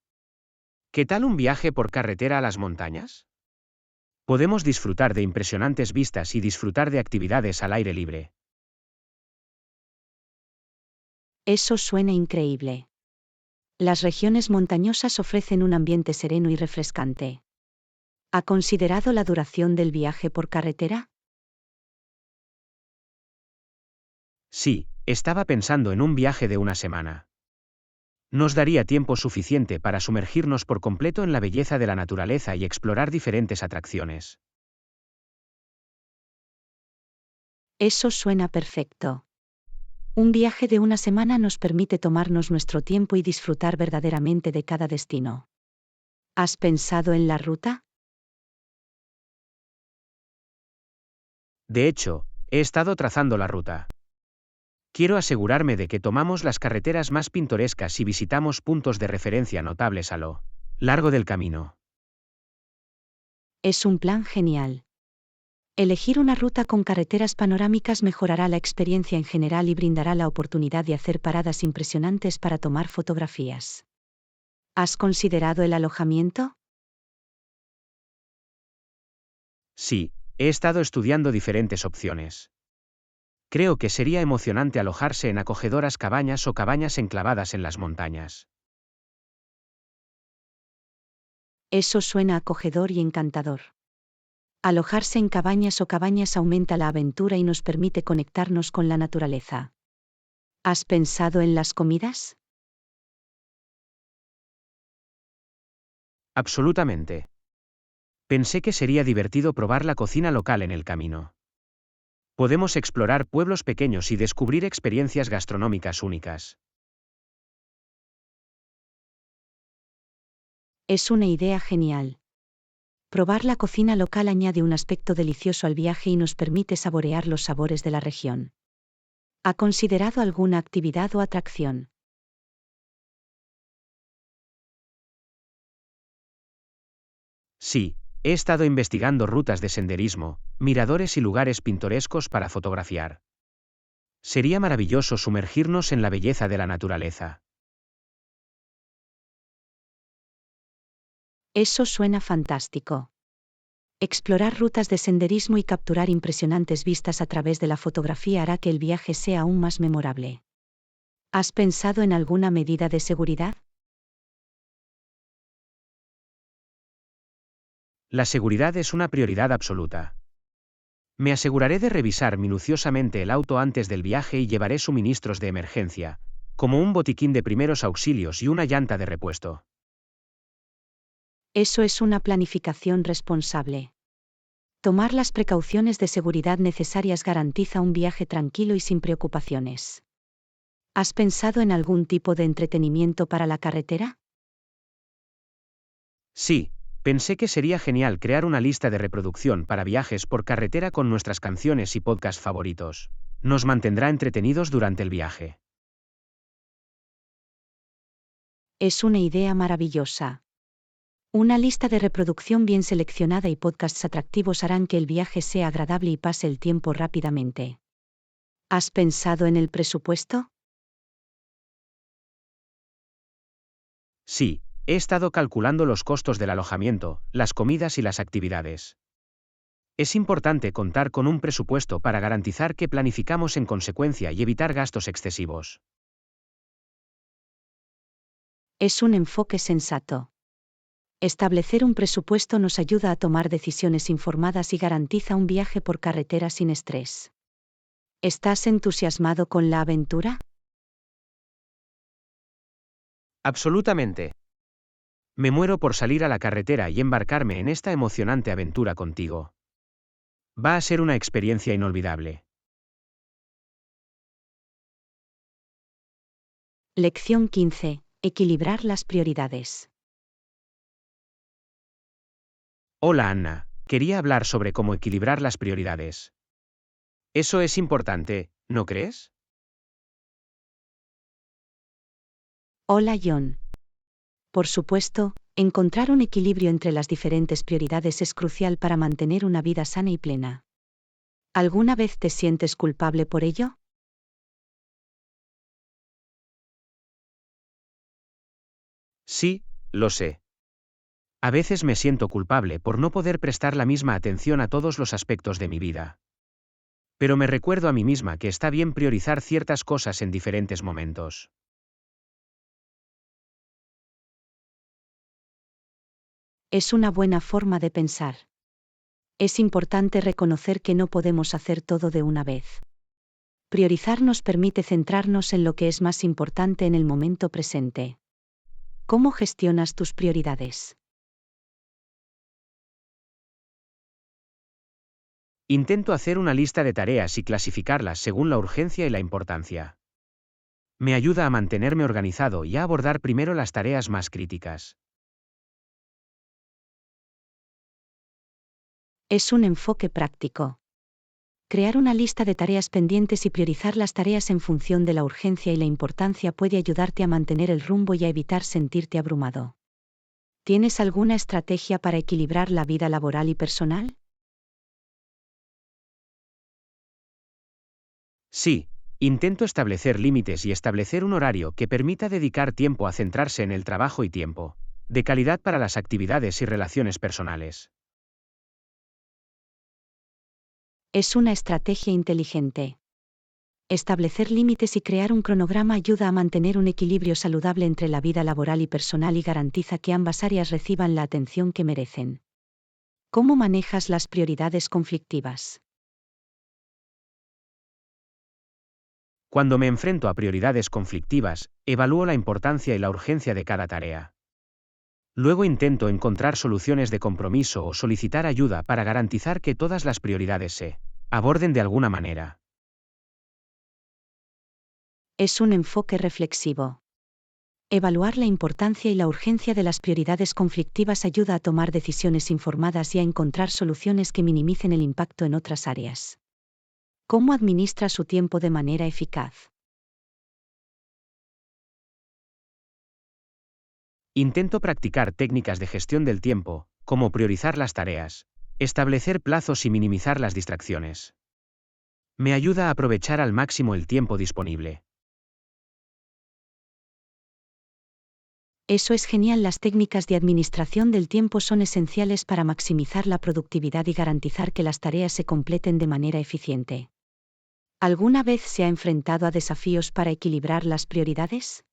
¿Qué tal un viaje por carretera a las montañas? Podemos disfrutar de impresionantes vistas y disfrutar de actividades al aire libre. Eso suena increíble. Las regiones montañosas ofrecen un ambiente sereno y refrescante. ¿Ha considerado la duración del viaje por carretera? Sí, estaba pensando en un viaje de una semana. Nos daría tiempo suficiente para sumergirnos por completo en la belleza de la naturaleza y explorar diferentes atracciones. Eso suena perfecto. Un viaje de una semana nos permite tomarnos nuestro tiempo y disfrutar verdaderamente de cada destino. ¿Has pensado en la ruta? De hecho, he estado trazando la ruta. Quiero asegurarme de que tomamos las carreteras más pintorescas y visitamos puntos de referencia notables a lo largo del camino. Es un plan genial. Elegir una ruta con carreteras panorámicas mejorará la experiencia en general y brindará la oportunidad de hacer paradas impresionantes para tomar fotografías. ¿Has considerado el alojamiento? Sí, he estado estudiando diferentes opciones. Creo que sería emocionante alojarse en acogedoras cabañas o cabañas enclavadas en las montañas. Eso suena acogedor y encantador. Alojarse en cabañas o cabañas aumenta la aventura y nos permite conectarnos con la naturaleza. ¿Has pensado en las comidas? Absolutamente. Pensé que sería divertido probar la cocina local en el camino. Podemos explorar pueblos pequeños y descubrir experiencias gastronómicas únicas. Es una idea genial. Probar la cocina local añade un aspecto delicioso al viaje y nos permite saborear los sabores de la región. ¿Ha considerado alguna actividad o atracción? Sí, he estado investigando rutas de senderismo, miradores y lugares pintorescos para fotografiar. Sería maravilloso sumergirnos en la belleza de la naturaleza. Eso suena fantástico. Explorar rutas de senderismo y capturar impresionantes vistas a través de la fotografía hará que el viaje sea aún más memorable. ¿Has pensado en alguna medida de seguridad? La seguridad es una prioridad absoluta. Me aseguraré de revisar minuciosamente el auto antes del viaje y llevaré suministros de emergencia, como un botiquín de primeros auxilios y una llanta de repuesto. Eso es una planificación responsable. Tomar las precauciones de seguridad necesarias garantiza un viaje tranquilo y sin preocupaciones. ¿Has pensado en algún tipo de entretenimiento para la carretera? Sí, pensé que sería genial crear una lista de reproducción para viajes por carretera con nuestras canciones y podcasts favoritos. Nos mantendrá entretenidos durante el viaje. Es una idea maravillosa. Una lista de reproducción bien seleccionada y podcasts atractivos harán que el viaje sea agradable y pase el tiempo rápidamente. ¿Has pensado en el presupuesto? Sí, he estado calculando los costos del alojamiento, las comidas y las actividades. Es importante contar con un presupuesto para garantizar que planificamos en consecuencia y evitar gastos excesivos. Es un enfoque sensato. Establecer un presupuesto nos ayuda a tomar decisiones informadas y garantiza un viaje por carretera sin estrés. ¿Estás entusiasmado con la aventura? Absolutamente. Me muero por salir a la carretera y embarcarme en esta emocionante aventura contigo. Va a ser una experiencia inolvidable. Lección 15. Equilibrar las prioridades. Hola Anna, quería hablar sobre cómo equilibrar las prioridades. Eso es importante, ¿no crees? Hola John. Por supuesto, encontrar un equilibrio entre las diferentes prioridades es crucial para mantener una vida sana y plena. ¿Alguna vez te sientes culpable por ello? Sí, lo sé. A veces me siento culpable por no poder prestar la misma atención a todos los aspectos de mi vida. Pero me recuerdo a mí misma que está bien priorizar ciertas cosas en diferentes momentos. Es una buena forma de pensar. Es importante reconocer que no podemos hacer todo de una vez. Priorizar nos permite centrarnos en lo que es más importante en el momento presente. ¿Cómo gestionas tus prioridades? Intento hacer una lista de tareas y clasificarlas según la urgencia y la importancia. Me ayuda a mantenerme organizado y a abordar primero las tareas más críticas. Es un enfoque práctico. Crear una lista de tareas pendientes y priorizar las tareas en función de la urgencia y la importancia puede ayudarte a mantener el rumbo y a evitar sentirte abrumado. ¿Tienes alguna estrategia para equilibrar la vida laboral y personal? Sí, intento establecer límites y establecer un horario que permita dedicar tiempo a centrarse en el trabajo y tiempo de calidad para las actividades y relaciones personales. Es una estrategia inteligente. Establecer límites y crear un cronograma ayuda a mantener un equilibrio saludable entre la vida laboral y personal y garantiza que ambas áreas reciban la atención que merecen. ¿Cómo manejas las prioridades conflictivas? Cuando me enfrento a prioridades conflictivas, evalúo la importancia y la urgencia de cada tarea. Luego intento encontrar soluciones de compromiso o solicitar ayuda para garantizar que todas las prioridades se aborden de alguna manera. Es un enfoque reflexivo. Evaluar la importancia y la urgencia de las prioridades conflictivas ayuda a tomar decisiones informadas y a encontrar soluciones que minimicen el impacto en otras áreas. ¿Cómo administra su tiempo de manera eficaz? Intento practicar técnicas de gestión del tiempo, como priorizar las tareas, establecer plazos y minimizar las distracciones. Me ayuda a aprovechar al máximo el tiempo disponible. Eso es genial. Las técnicas de administración del tiempo son esenciales para maximizar la productividad y garantizar que las tareas se completen de manera eficiente. ¿Alguna vez se ha enfrentado a desafíos para equilibrar las prioridades?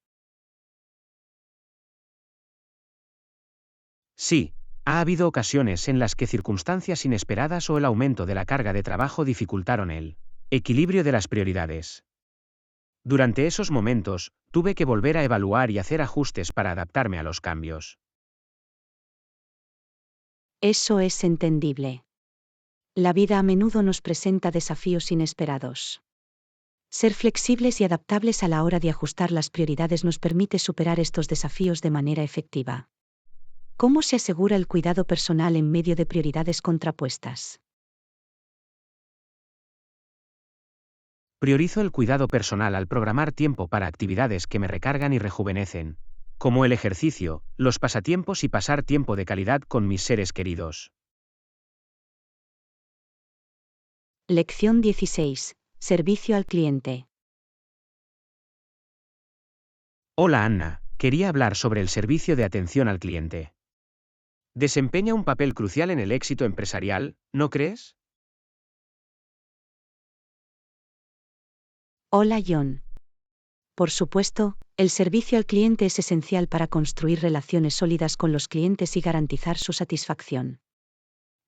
Sí, ha habido ocasiones en las que circunstancias inesperadas o el aumento de la carga de trabajo dificultaron el equilibrio de las prioridades. Durante esos momentos, tuve que volver a evaluar y hacer ajustes para adaptarme a los cambios. Eso es entendible. La vida a menudo nos presenta desafíos inesperados. Ser flexibles y adaptables a la hora de ajustar las prioridades nos permite superar estos desafíos de manera efectiva. ¿Cómo se asegura el cuidado personal en medio de prioridades contrapuestas? Priorizo el cuidado personal al programar tiempo para actividades que me recargan y rejuvenecen, como el ejercicio, los pasatiempos y pasar tiempo de calidad con mis seres queridos. Lección 16. Servicio al cliente. Hola Anna, quería hablar sobre el servicio de atención al cliente. Desempeña un papel crucial en el éxito empresarial, ¿no crees? Hola John. Por supuesto, el servicio al cliente es esencial para construir relaciones sólidas con los clientes y garantizar su satisfacción.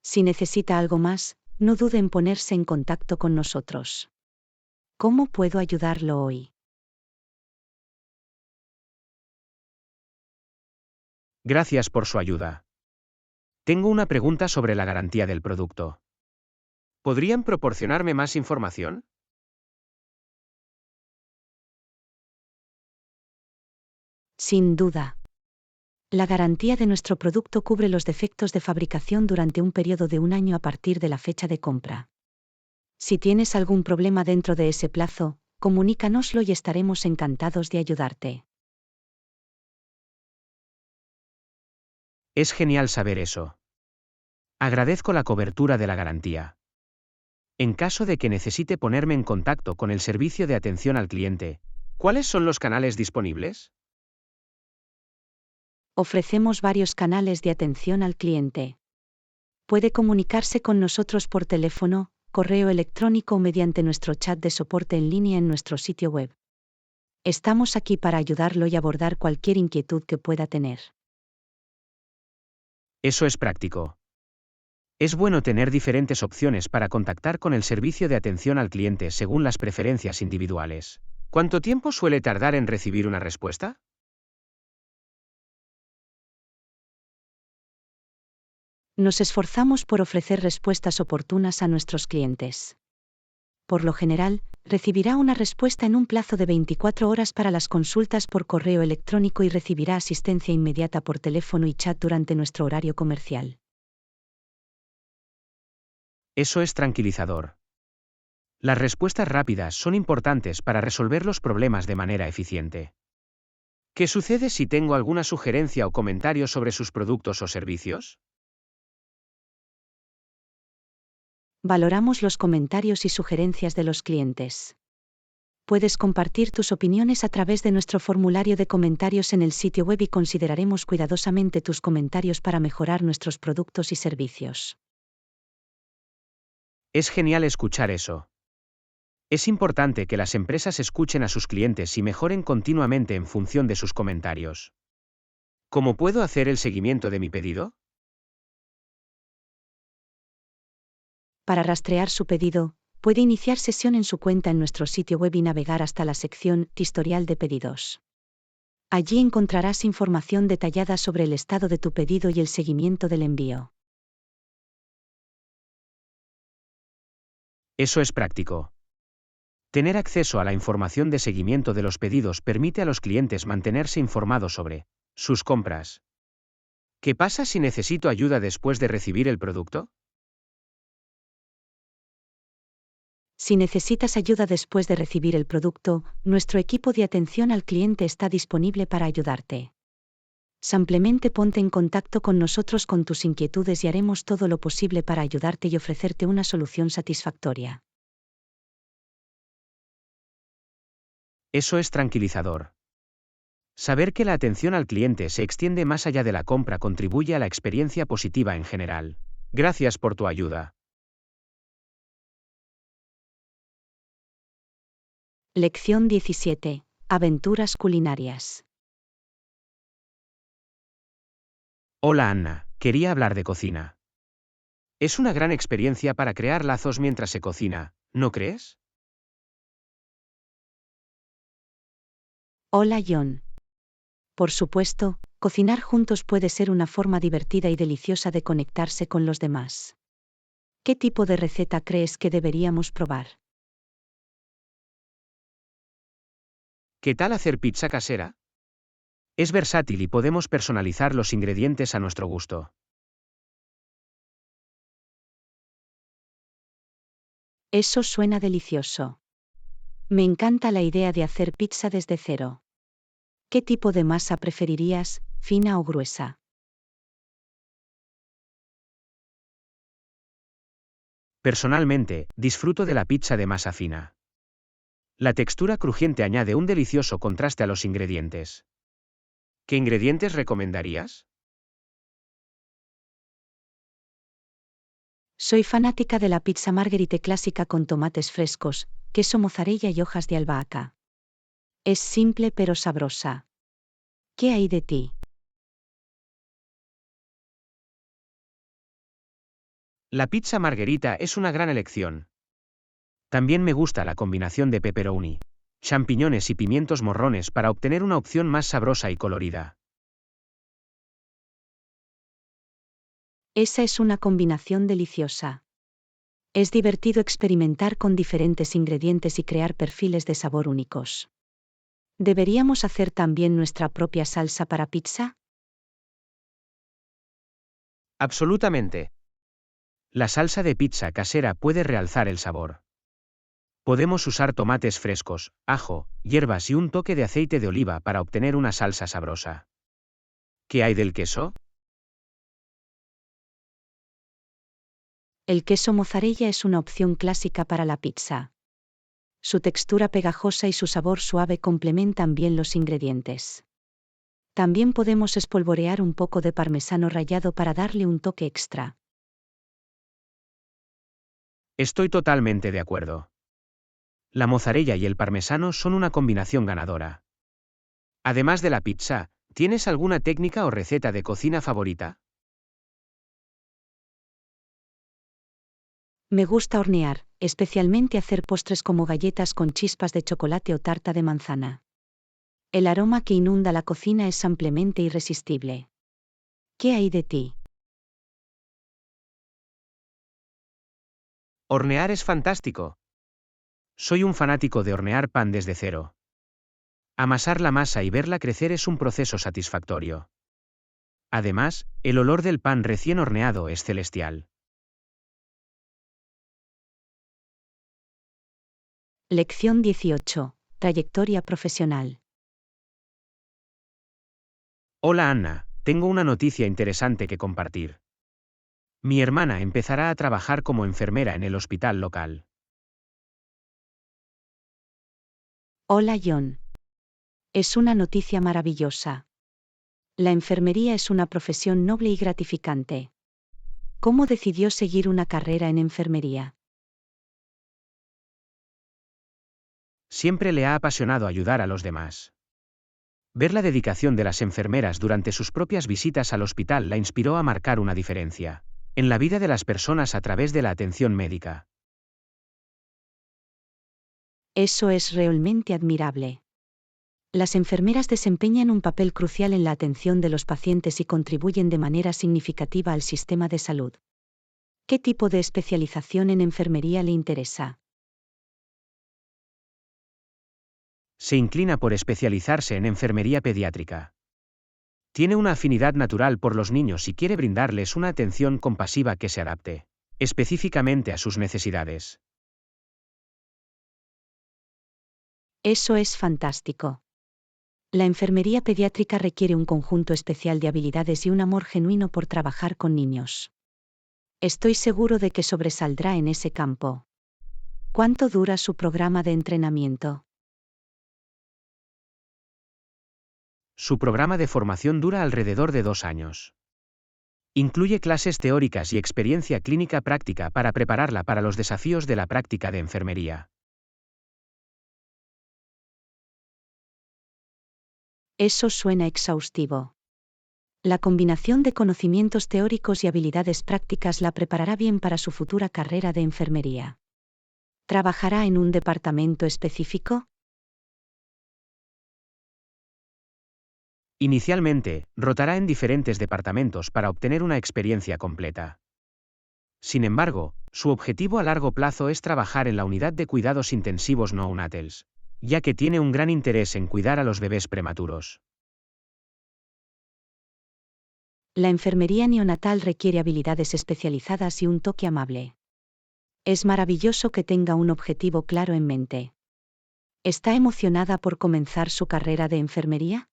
Si necesita algo más, no dude en ponerse en contacto con nosotros. ¿Cómo puedo ayudarlo hoy? Gracias por su ayuda. Tengo una pregunta sobre la garantía del producto. ¿Podrían proporcionarme más información? Sin duda. La garantía de nuestro producto cubre los defectos de fabricación durante un periodo de 1 año a partir de la fecha de compra. Si tienes algún problema dentro de ese plazo, comunícanoslo y estaremos encantados de ayudarte. Es genial saber eso. Agradezco la cobertura de la garantía. En caso de que necesite ponerme en contacto con el servicio de atención al cliente, ¿cuáles son los canales disponibles? Ofrecemos varios canales de atención al cliente. Puede comunicarse con nosotros por teléfono, correo electrónico o mediante nuestro chat de soporte en línea en nuestro sitio web. Estamos aquí para ayudarlo y abordar cualquier inquietud que pueda tener. Eso es práctico. Es bueno tener diferentes opciones para contactar con el servicio de atención al cliente según las preferencias individuales. ¿Cuánto tiempo suele tardar en recibir una respuesta? Nos esforzamos por ofrecer respuestas oportunas a nuestros clientes. Por lo general, recibirá una respuesta en un plazo de 24 horas para las consultas por correo electrónico y recibirá asistencia inmediata por teléfono y chat durante nuestro horario comercial. Eso es tranquilizador. Las respuestas rápidas son importantes para resolver los problemas de manera eficiente. ¿Qué sucede si tengo alguna sugerencia o comentario sobre sus productos o servicios? Valoramos los comentarios y sugerencias de los clientes. Puedes compartir tus opiniones a través de nuestro formulario de comentarios en el sitio web y consideraremos cuidadosamente tus comentarios para mejorar nuestros productos y servicios. Es genial escuchar eso. Es importante que las empresas escuchen a sus clientes y mejoren continuamente en función de sus comentarios. ¿Cómo puedo hacer el seguimiento de mi pedido? Para rastrear su pedido, puede iniciar sesión en su cuenta en nuestro sitio web y navegar hasta la sección Historial de pedidos. Allí encontrarás información detallada sobre el estado de tu pedido y el seguimiento del envío. Eso es práctico. Tener acceso a la información de seguimiento de los pedidos permite a los clientes mantenerse informados sobre sus compras. ¿Qué pasa si necesito ayuda después de recibir el producto? Si necesitas ayuda después de recibir el producto, nuestro equipo de atención al cliente está disponible para ayudarte. Simplemente ponte en contacto con nosotros con tus inquietudes y haremos todo lo posible para ayudarte y ofrecerte una solución satisfactoria. Eso es tranquilizador. Saber que la atención al cliente se extiende más allá de la compra contribuye a la experiencia positiva en general. Gracias por tu ayuda. Lección 17. Aventuras culinarias. Hola Anna, quería hablar de cocina. Es una gran experiencia para crear lazos mientras se cocina, ¿no crees? Hola John. Por supuesto, cocinar juntos puede ser una forma divertida y deliciosa de conectarse con los demás. ¿Qué tipo de receta crees que deberíamos probar? ¿Qué tal hacer pizza casera? Es versátil y podemos personalizar los ingredientes a nuestro gusto. Eso suena delicioso. Me encanta la idea de hacer pizza desde cero. ¿Qué tipo de masa preferirías, fina o gruesa? Personalmente, disfruto de la pizza de masa fina. La textura crujiente añade un delicioso contraste a los ingredientes. ¿Qué ingredientes recomendarías? Soy fanática de la pizza margherita clásica con tomates frescos, queso mozzarella y hojas de albahaca. Es simple pero sabrosa. ¿Qué hay de ti? La pizza margherita es una gran elección. También me gusta la combinación de pepperoni, champiñones y pimientos morrones para obtener una opción más sabrosa y colorida. Esa es una combinación deliciosa. Es divertido experimentar con diferentes ingredientes y crear perfiles de sabor únicos. ¿Deberíamos hacer también nuestra propia salsa para pizza? Absolutamente. La salsa de pizza casera puede realzar el sabor. Podemos usar tomates frescos, ajo, hierbas y un toque de aceite de oliva para obtener una salsa sabrosa. ¿Qué hay del queso? El queso mozzarella es una opción clásica para la pizza. Su textura pegajosa y su sabor suave complementan bien los ingredientes. También podemos espolvorear un poco de parmesano rallado para darle un toque extra. Estoy totalmente de acuerdo. La mozzarella y el parmesano son una combinación ganadora. Además de la pizza, ¿tienes alguna técnica o receta de cocina favorita? Me gusta hornear, especialmente hacer postres como galletas con chispas de chocolate o tarta de manzana. El aroma que inunda la cocina es ampliamente irresistible. ¿Qué hay de ti? Hornear es fantástico. Soy un fanático de hornear pan desde cero. Amasar la masa y verla crecer es un proceso satisfactorio. Además, el olor del pan recién horneado es celestial. Lección 18. Trayectoria profesional. Hola Anna, tengo una noticia interesante que compartir. Mi hermana empezará a trabajar como enfermera en el hospital local. Hola John. Es una noticia maravillosa. La enfermería es una profesión noble y gratificante. ¿Cómo decidió seguir una carrera en enfermería? Siempre le ha apasionado ayudar a los demás. Ver la dedicación de las enfermeras durante sus propias visitas al hospital la inspiró a marcar una diferencia en la vida de las personas a través de la atención médica. Eso es realmente admirable. Las enfermeras desempeñan un papel crucial en la atención de los pacientes y contribuyen de manera significativa al sistema de salud. ¿Qué tipo de especialización en enfermería le interesa? Se inclina por especializarse en enfermería pediátrica. Tiene una afinidad natural por los niños y quiere brindarles una atención compasiva que se adapte específicamente a sus necesidades. Eso es fantástico. La enfermería pediátrica requiere un conjunto especial de habilidades y un amor genuino por trabajar con niños. Estoy seguro de que sobresaldrá en ese campo. ¿Cuánto dura su programa de entrenamiento? Su programa de formación dura alrededor de 2 años. Incluye clases teóricas y experiencia clínica práctica para prepararla para los desafíos de la práctica de enfermería. Eso suena exhaustivo. La combinación de conocimientos teóricos y habilidades prácticas la preparará bien para su futura carrera de enfermería. ¿Trabajará en un departamento específico? Inicialmente, rotará en diferentes departamentos para obtener una experiencia completa. Sin embargo, su objetivo a largo plazo es trabajar en la unidad de cuidados intensivos neonatales, ya que tiene un gran interés en cuidar a los bebés prematuros. La enfermería neonatal requiere habilidades especializadas y un toque amable. Es maravilloso que tenga un objetivo claro en mente. ¿Está emocionada por comenzar su carrera de enfermería?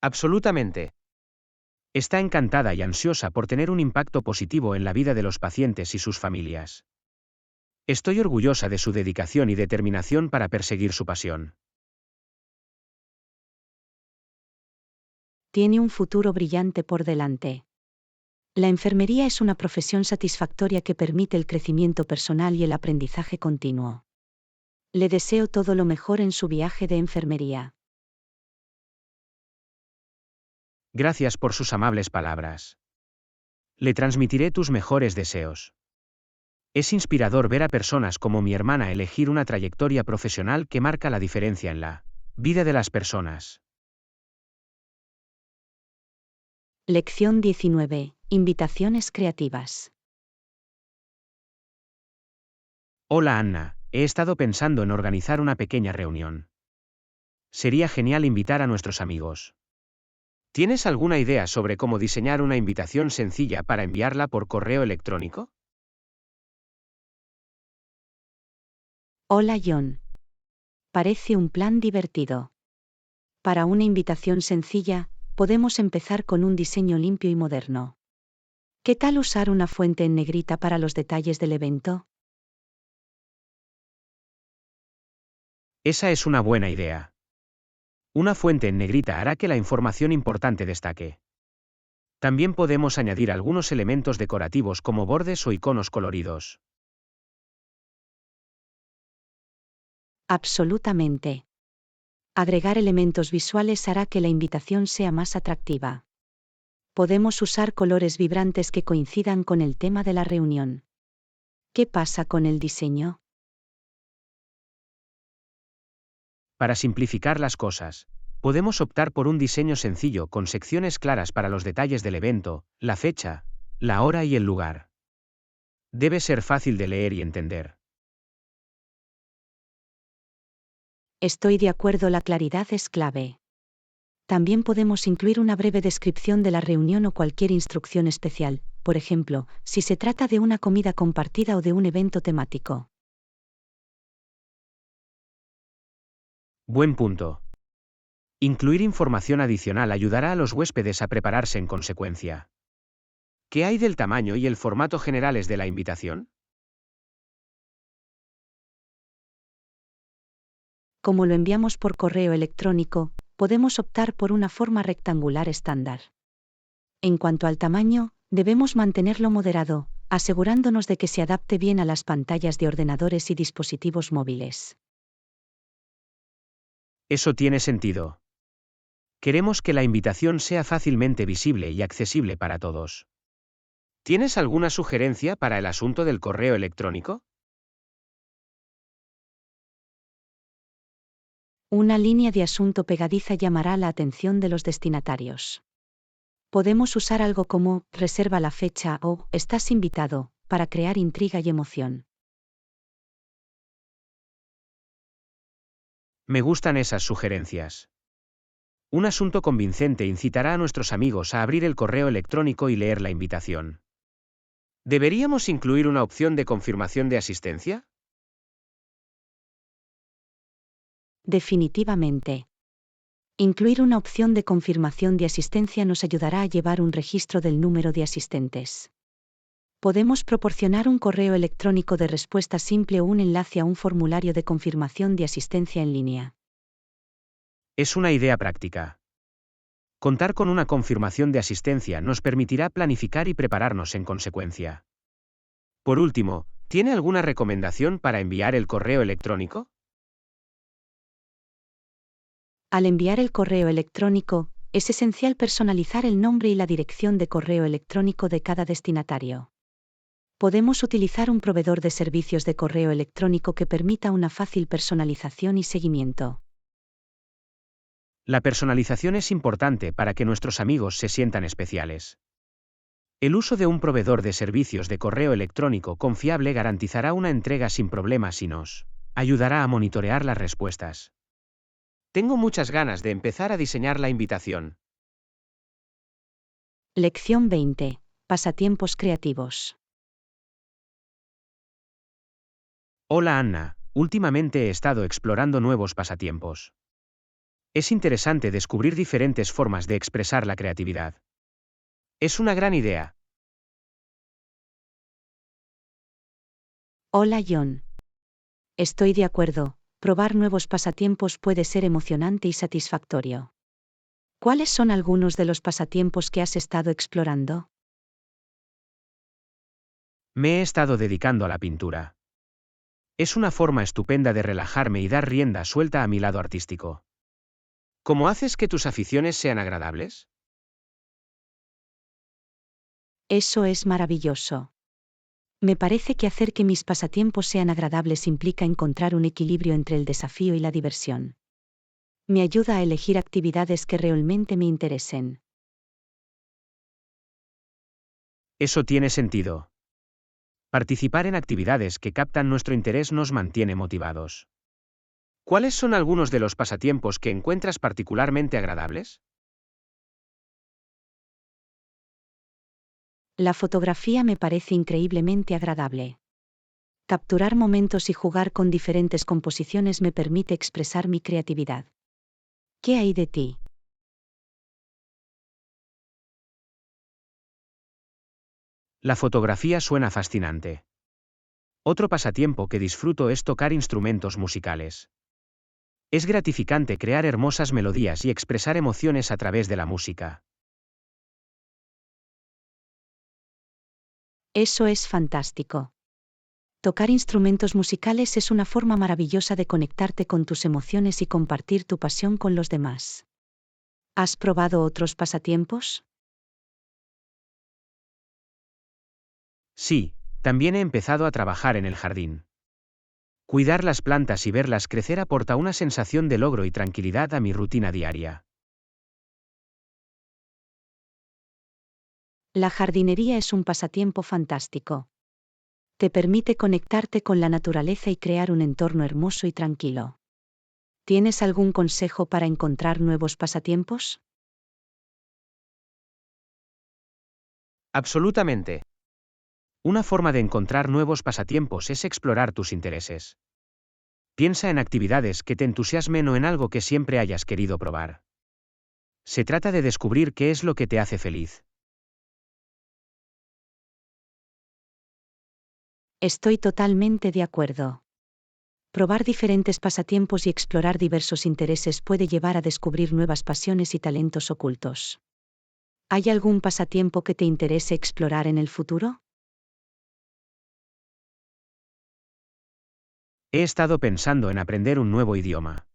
Absolutamente. Está encantada y ansiosa por tener un impacto positivo en la vida de los pacientes y sus familias. Estoy orgullosa de su dedicación y determinación para perseguir su pasión. Tiene un futuro brillante por delante. La enfermería es una profesión satisfactoria que permite el crecimiento personal y el aprendizaje continuo. Le deseo todo lo mejor en su viaje de enfermería. Gracias por sus amables palabras. Le transmitiré tus mejores deseos. Es inspirador ver a personas como mi hermana elegir una trayectoria profesional que marca la diferencia en la vida de las personas. Lección 19. Invitaciones creativas. Hola Anna, he estado pensando en organizar una pequeña reunión. Sería genial invitar a nuestros amigos. ¿Tienes alguna idea sobre cómo diseñar una invitación sencilla para enviarla por correo electrónico? Hola John. Parece un plan divertido. Para una invitación sencilla, podemos empezar con un diseño limpio y moderno. ¿Qué tal usar una fuente en negrita para los detalles del evento? Esa es una buena idea. Una fuente en negrita hará que la información importante destaque. También podemos añadir algunos elementos decorativos como bordes o iconos coloridos. Absolutamente. Agregar elementos visuales hará que la invitación sea más atractiva. Podemos usar colores vibrantes que coincidan con el tema de la reunión. ¿Qué pasa con el diseño? Para simplificar las cosas, podemos optar por un diseño sencillo con secciones claras para los detalles del evento, la fecha, la hora y el lugar. Debe ser fácil de leer y entender. Estoy de acuerdo, la claridad es clave. También podemos incluir una breve descripción de la reunión o cualquier instrucción especial, por ejemplo, si se trata de una comida compartida o de un evento temático. Buen punto. Incluir información adicional ayudará a los huéspedes a prepararse en consecuencia. ¿Qué hay del tamaño y el formato generales de la invitación? Como lo enviamos por correo electrónico, podemos optar por una forma rectangular estándar. En cuanto al tamaño, debemos mantenerlo moderado, asegurándonos de que se adapte bien a las pantallas de ordenadores y dispositivos móviles. Eso tiene sentido. Queremos que la invitación sea fácilmente visible y accesible para todos. ¿Tienes alguna sugerencia para el asunto del correo electrónico? Una línea de asunto pegadiza llamará la atención de los destinatarios. Podemos usar algo como «reserva la fecha» o «estás invitado» para crear intriga y emoción. Me gustan esas sugerencias. Un asunto convincente incitará a nuestros amigos a abrir el correo electrónico y leer la invitación. ¿Deberíamos incluir una opción de confirmación de asistencia? Definitivamente. Incluir una opción de confirmación de asistencia nos ayudará a llevar un registro del número de asistentes. Podemos proporcionar un correo electrónico de respuesta simple o un enlace a un formulario de confirmación de asistencia en línea. Es una idea práctica. Contar con una confirmación de asistencia nos permitirá planificar y prepararnos en consecuencia. Por último, ¿tiene alguna recomendación para enviar el correo electrónico? Al enviar el correo electrónico, es esencial personalizar el nombre y la dirección de correo electrónico de cada destinatario. Podemos utilizar un proveedor de servicios de correo electrónico que permita una fácil personalización y seguimiento. La personalización es importante para que nuestros amigos se sientan especiales. El uso de un proveedor de servicios de correo electrónico confiable garantizará una entrega sin problemas y nos ayudará a monitorear las respuestas. Tengo muchas ganas de empezar a diseñar la invitación. Lección 20. Pasatiempos creativos. Hola Anna, últimamente he estado explorando nuevos pasatiempos. Es interesante descubrir diferentes formas de expresar la creatividad. Es una gran idea. Hola John. Estoy de acuerdo, probar nuevos pasatiempos puede ser emocionante y satisfactorio. ¿Cuáles son algunos de los pasatiempos que has estado explorando? Me he estado dedicando a la pintura. Es una forma estupenda de relajarme y dar rienda suelta a mi lado artístico. ¿Cómo haces que tus aficiones sean agradables? Eso es maravilloso. Me parece que hacer que mis pasatiempos sean agradables implica encontrar un equilibrio entre el desafío y la diversión. Me ayuda a elegir actividades que realmente me interesen. Eso tiene sentido. Participar en actividades que captan nuestro interés nos mantiene motivados. ¿Cuáles son algunos de los pasatiempos que encuentras particularmente agradables? La fotografía me parece increíblemente agradable. Capturar momentos y jugar con diferentes composiciones me permite expresar mi creatividad. ¿Qué hay de ti? La fotografía suena fascinante. Otro pasatiempo que disfruto es tocar instrumentos musicales. Es gratificante crear hermosas melodías y expresar emociones a través de la música. Eso es fantástico. Tocar instrumentos musicales es una forma maravillosa de conectarte con tus emociones y compartir tu pasión con los demás. ¿Has probado otros pasatiempos? Sí, también he empezado a trabajar en el jardín. Cuidar las plantas y verlas crecer aporta una sensación de logro y tranquilidad a mi rutina diaria. La jardinería es un pasatiempo fantástico. Te permite conectarte con la naturaleza y crear un entorno hermoso y tranquilo. ¿Tienes algún consejo para encontrar nuevos pasatiempos? Absolutamente. Una forma de encontrar nuevos pasatiempos es explorar tus intereses. Piensa en actividades que te entusiasmen o en algo que siempre hayas querido probar. Se trata de descubrir qué es lo que te hace feliz. Estoy totalmente de acuerdo. Probar diferentes pasatiempos y explorar diversos intereses puede llevar a descubrir nuevas pasiones y talentos ocultos. ¿Hay algún pasatiempo que te interese explorar en el futuro? He estado pensando en aprender un nuevo idioma.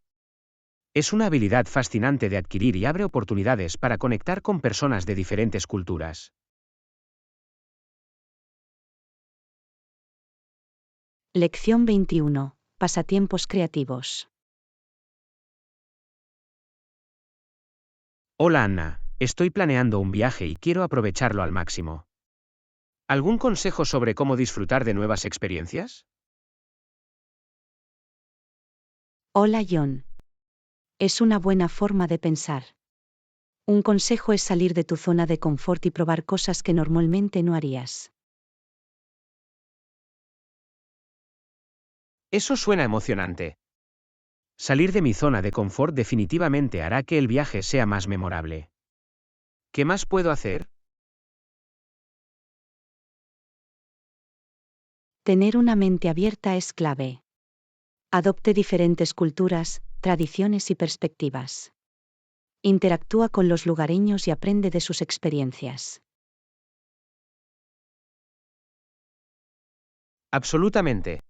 Es una habilidad fascinante de adquirir y abre oportunidades para conectar con personas de diferentes culturas. Lección 21. Pasatiempos creativos. Hola Anna, estoy planeando un viaje y quiero aprovecharlo al máximo. ¿Algún consejo sobre cómo disfrutar de nuevas experiencias? Hola John. Es una buena forma de pensar. Un consejo es salir de tu zona de confort y probar cosas que normalmente no harías. Eso suena emocionante. Salir de mi zona de confort definitivamente hará que el viaje sea más memorable. ¿Qué más puedo hacer? Tener una mente abierta es clave. Adopte diferentes culturas, tradiciones y perspectivas. Interactúa con los lugareños y aprende de sus experiencias. Absolutamente.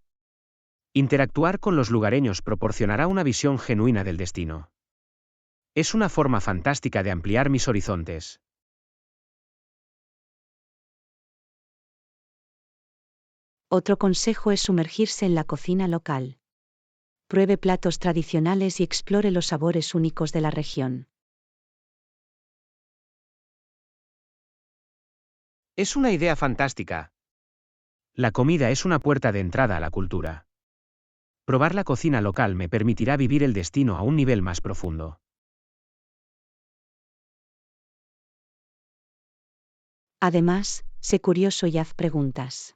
Interactuar con los lugareños proporcionará una visión genuina del destino. Es una forma fantástica de ampliar mis horizontes. Otro consejo es sumergirse en la cocina local. Pruebe platos tradicionales y explore los sabores únicos de la región. Es una idea fantástica. La comida es una puerta de entrada a la cultura. Probar la cocina local me permitirá vivir el destino a un nivel más profundo. Además, sé curioso y haz preguntas.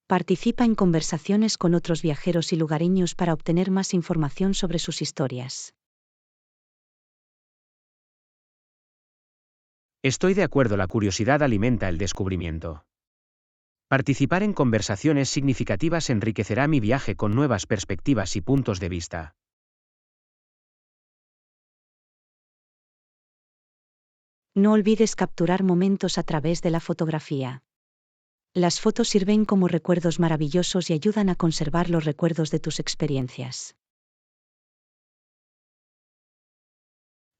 Participa en conversaciones con otros viajeros y lugareños para obtener más información sobre sus historias. Estoy de acuerdo, la curiosidad alimenta el descubrimiento. Participar en conversaciones significativas enriquecerá mi viaje con nuevas perspectivas y puntos de vista. No olvides capturar momentos a través de la fotografía. Las fotos sirven como recuerdos maravillosos y ayudan a conservar los recuerdos de tus experiencias.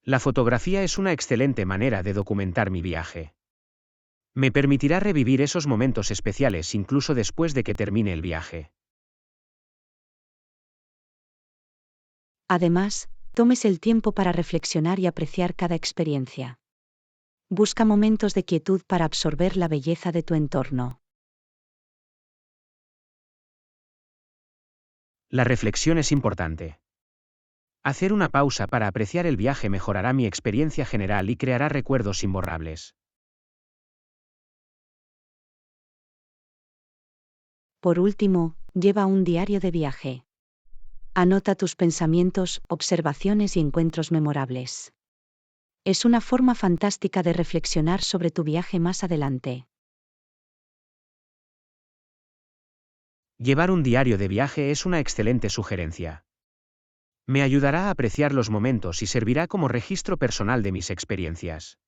La fotografía es una excelente manera de documentar mi viaje. Me permitirá revivir esos momentos especiales incluso después de que termine el viaje. Además, tomes el tiempo para reflexionar y apreciar cada experiencia. Busca momentos de quietud para absorber la belleza de tu entorno. La reflexión es importante. Hacer una pausa para apreciar el viaje mejorará mi experiencia general y creará recuerdos imborrables. Por último, lleva un diario de viaje. Anota tus pensamientos, observaciones y encuentros memorables. Es una forma fantástica de reflexionar sobre tu viaje más adelante. Llevar un diario de viaje es una excelente sugerencia. Me ayudará a apreciar los momentos y servirá como registro personal de mis experiencias.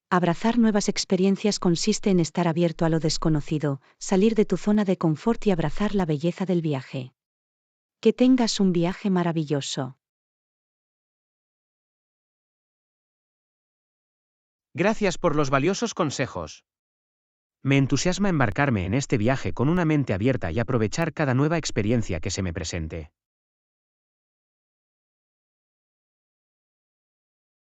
Abrazar nuevas experiencias consiste en estar abierto a lo desconocido, salir de tu zona de confort y abrazar la belleza del viaje. Que tengas un viaje maravilloso. Gracias por los valiosos consejos. Me entusiasma embarcarme en este viaje con una mente abierta y aprovechar cada nueva experiencia que se me presente.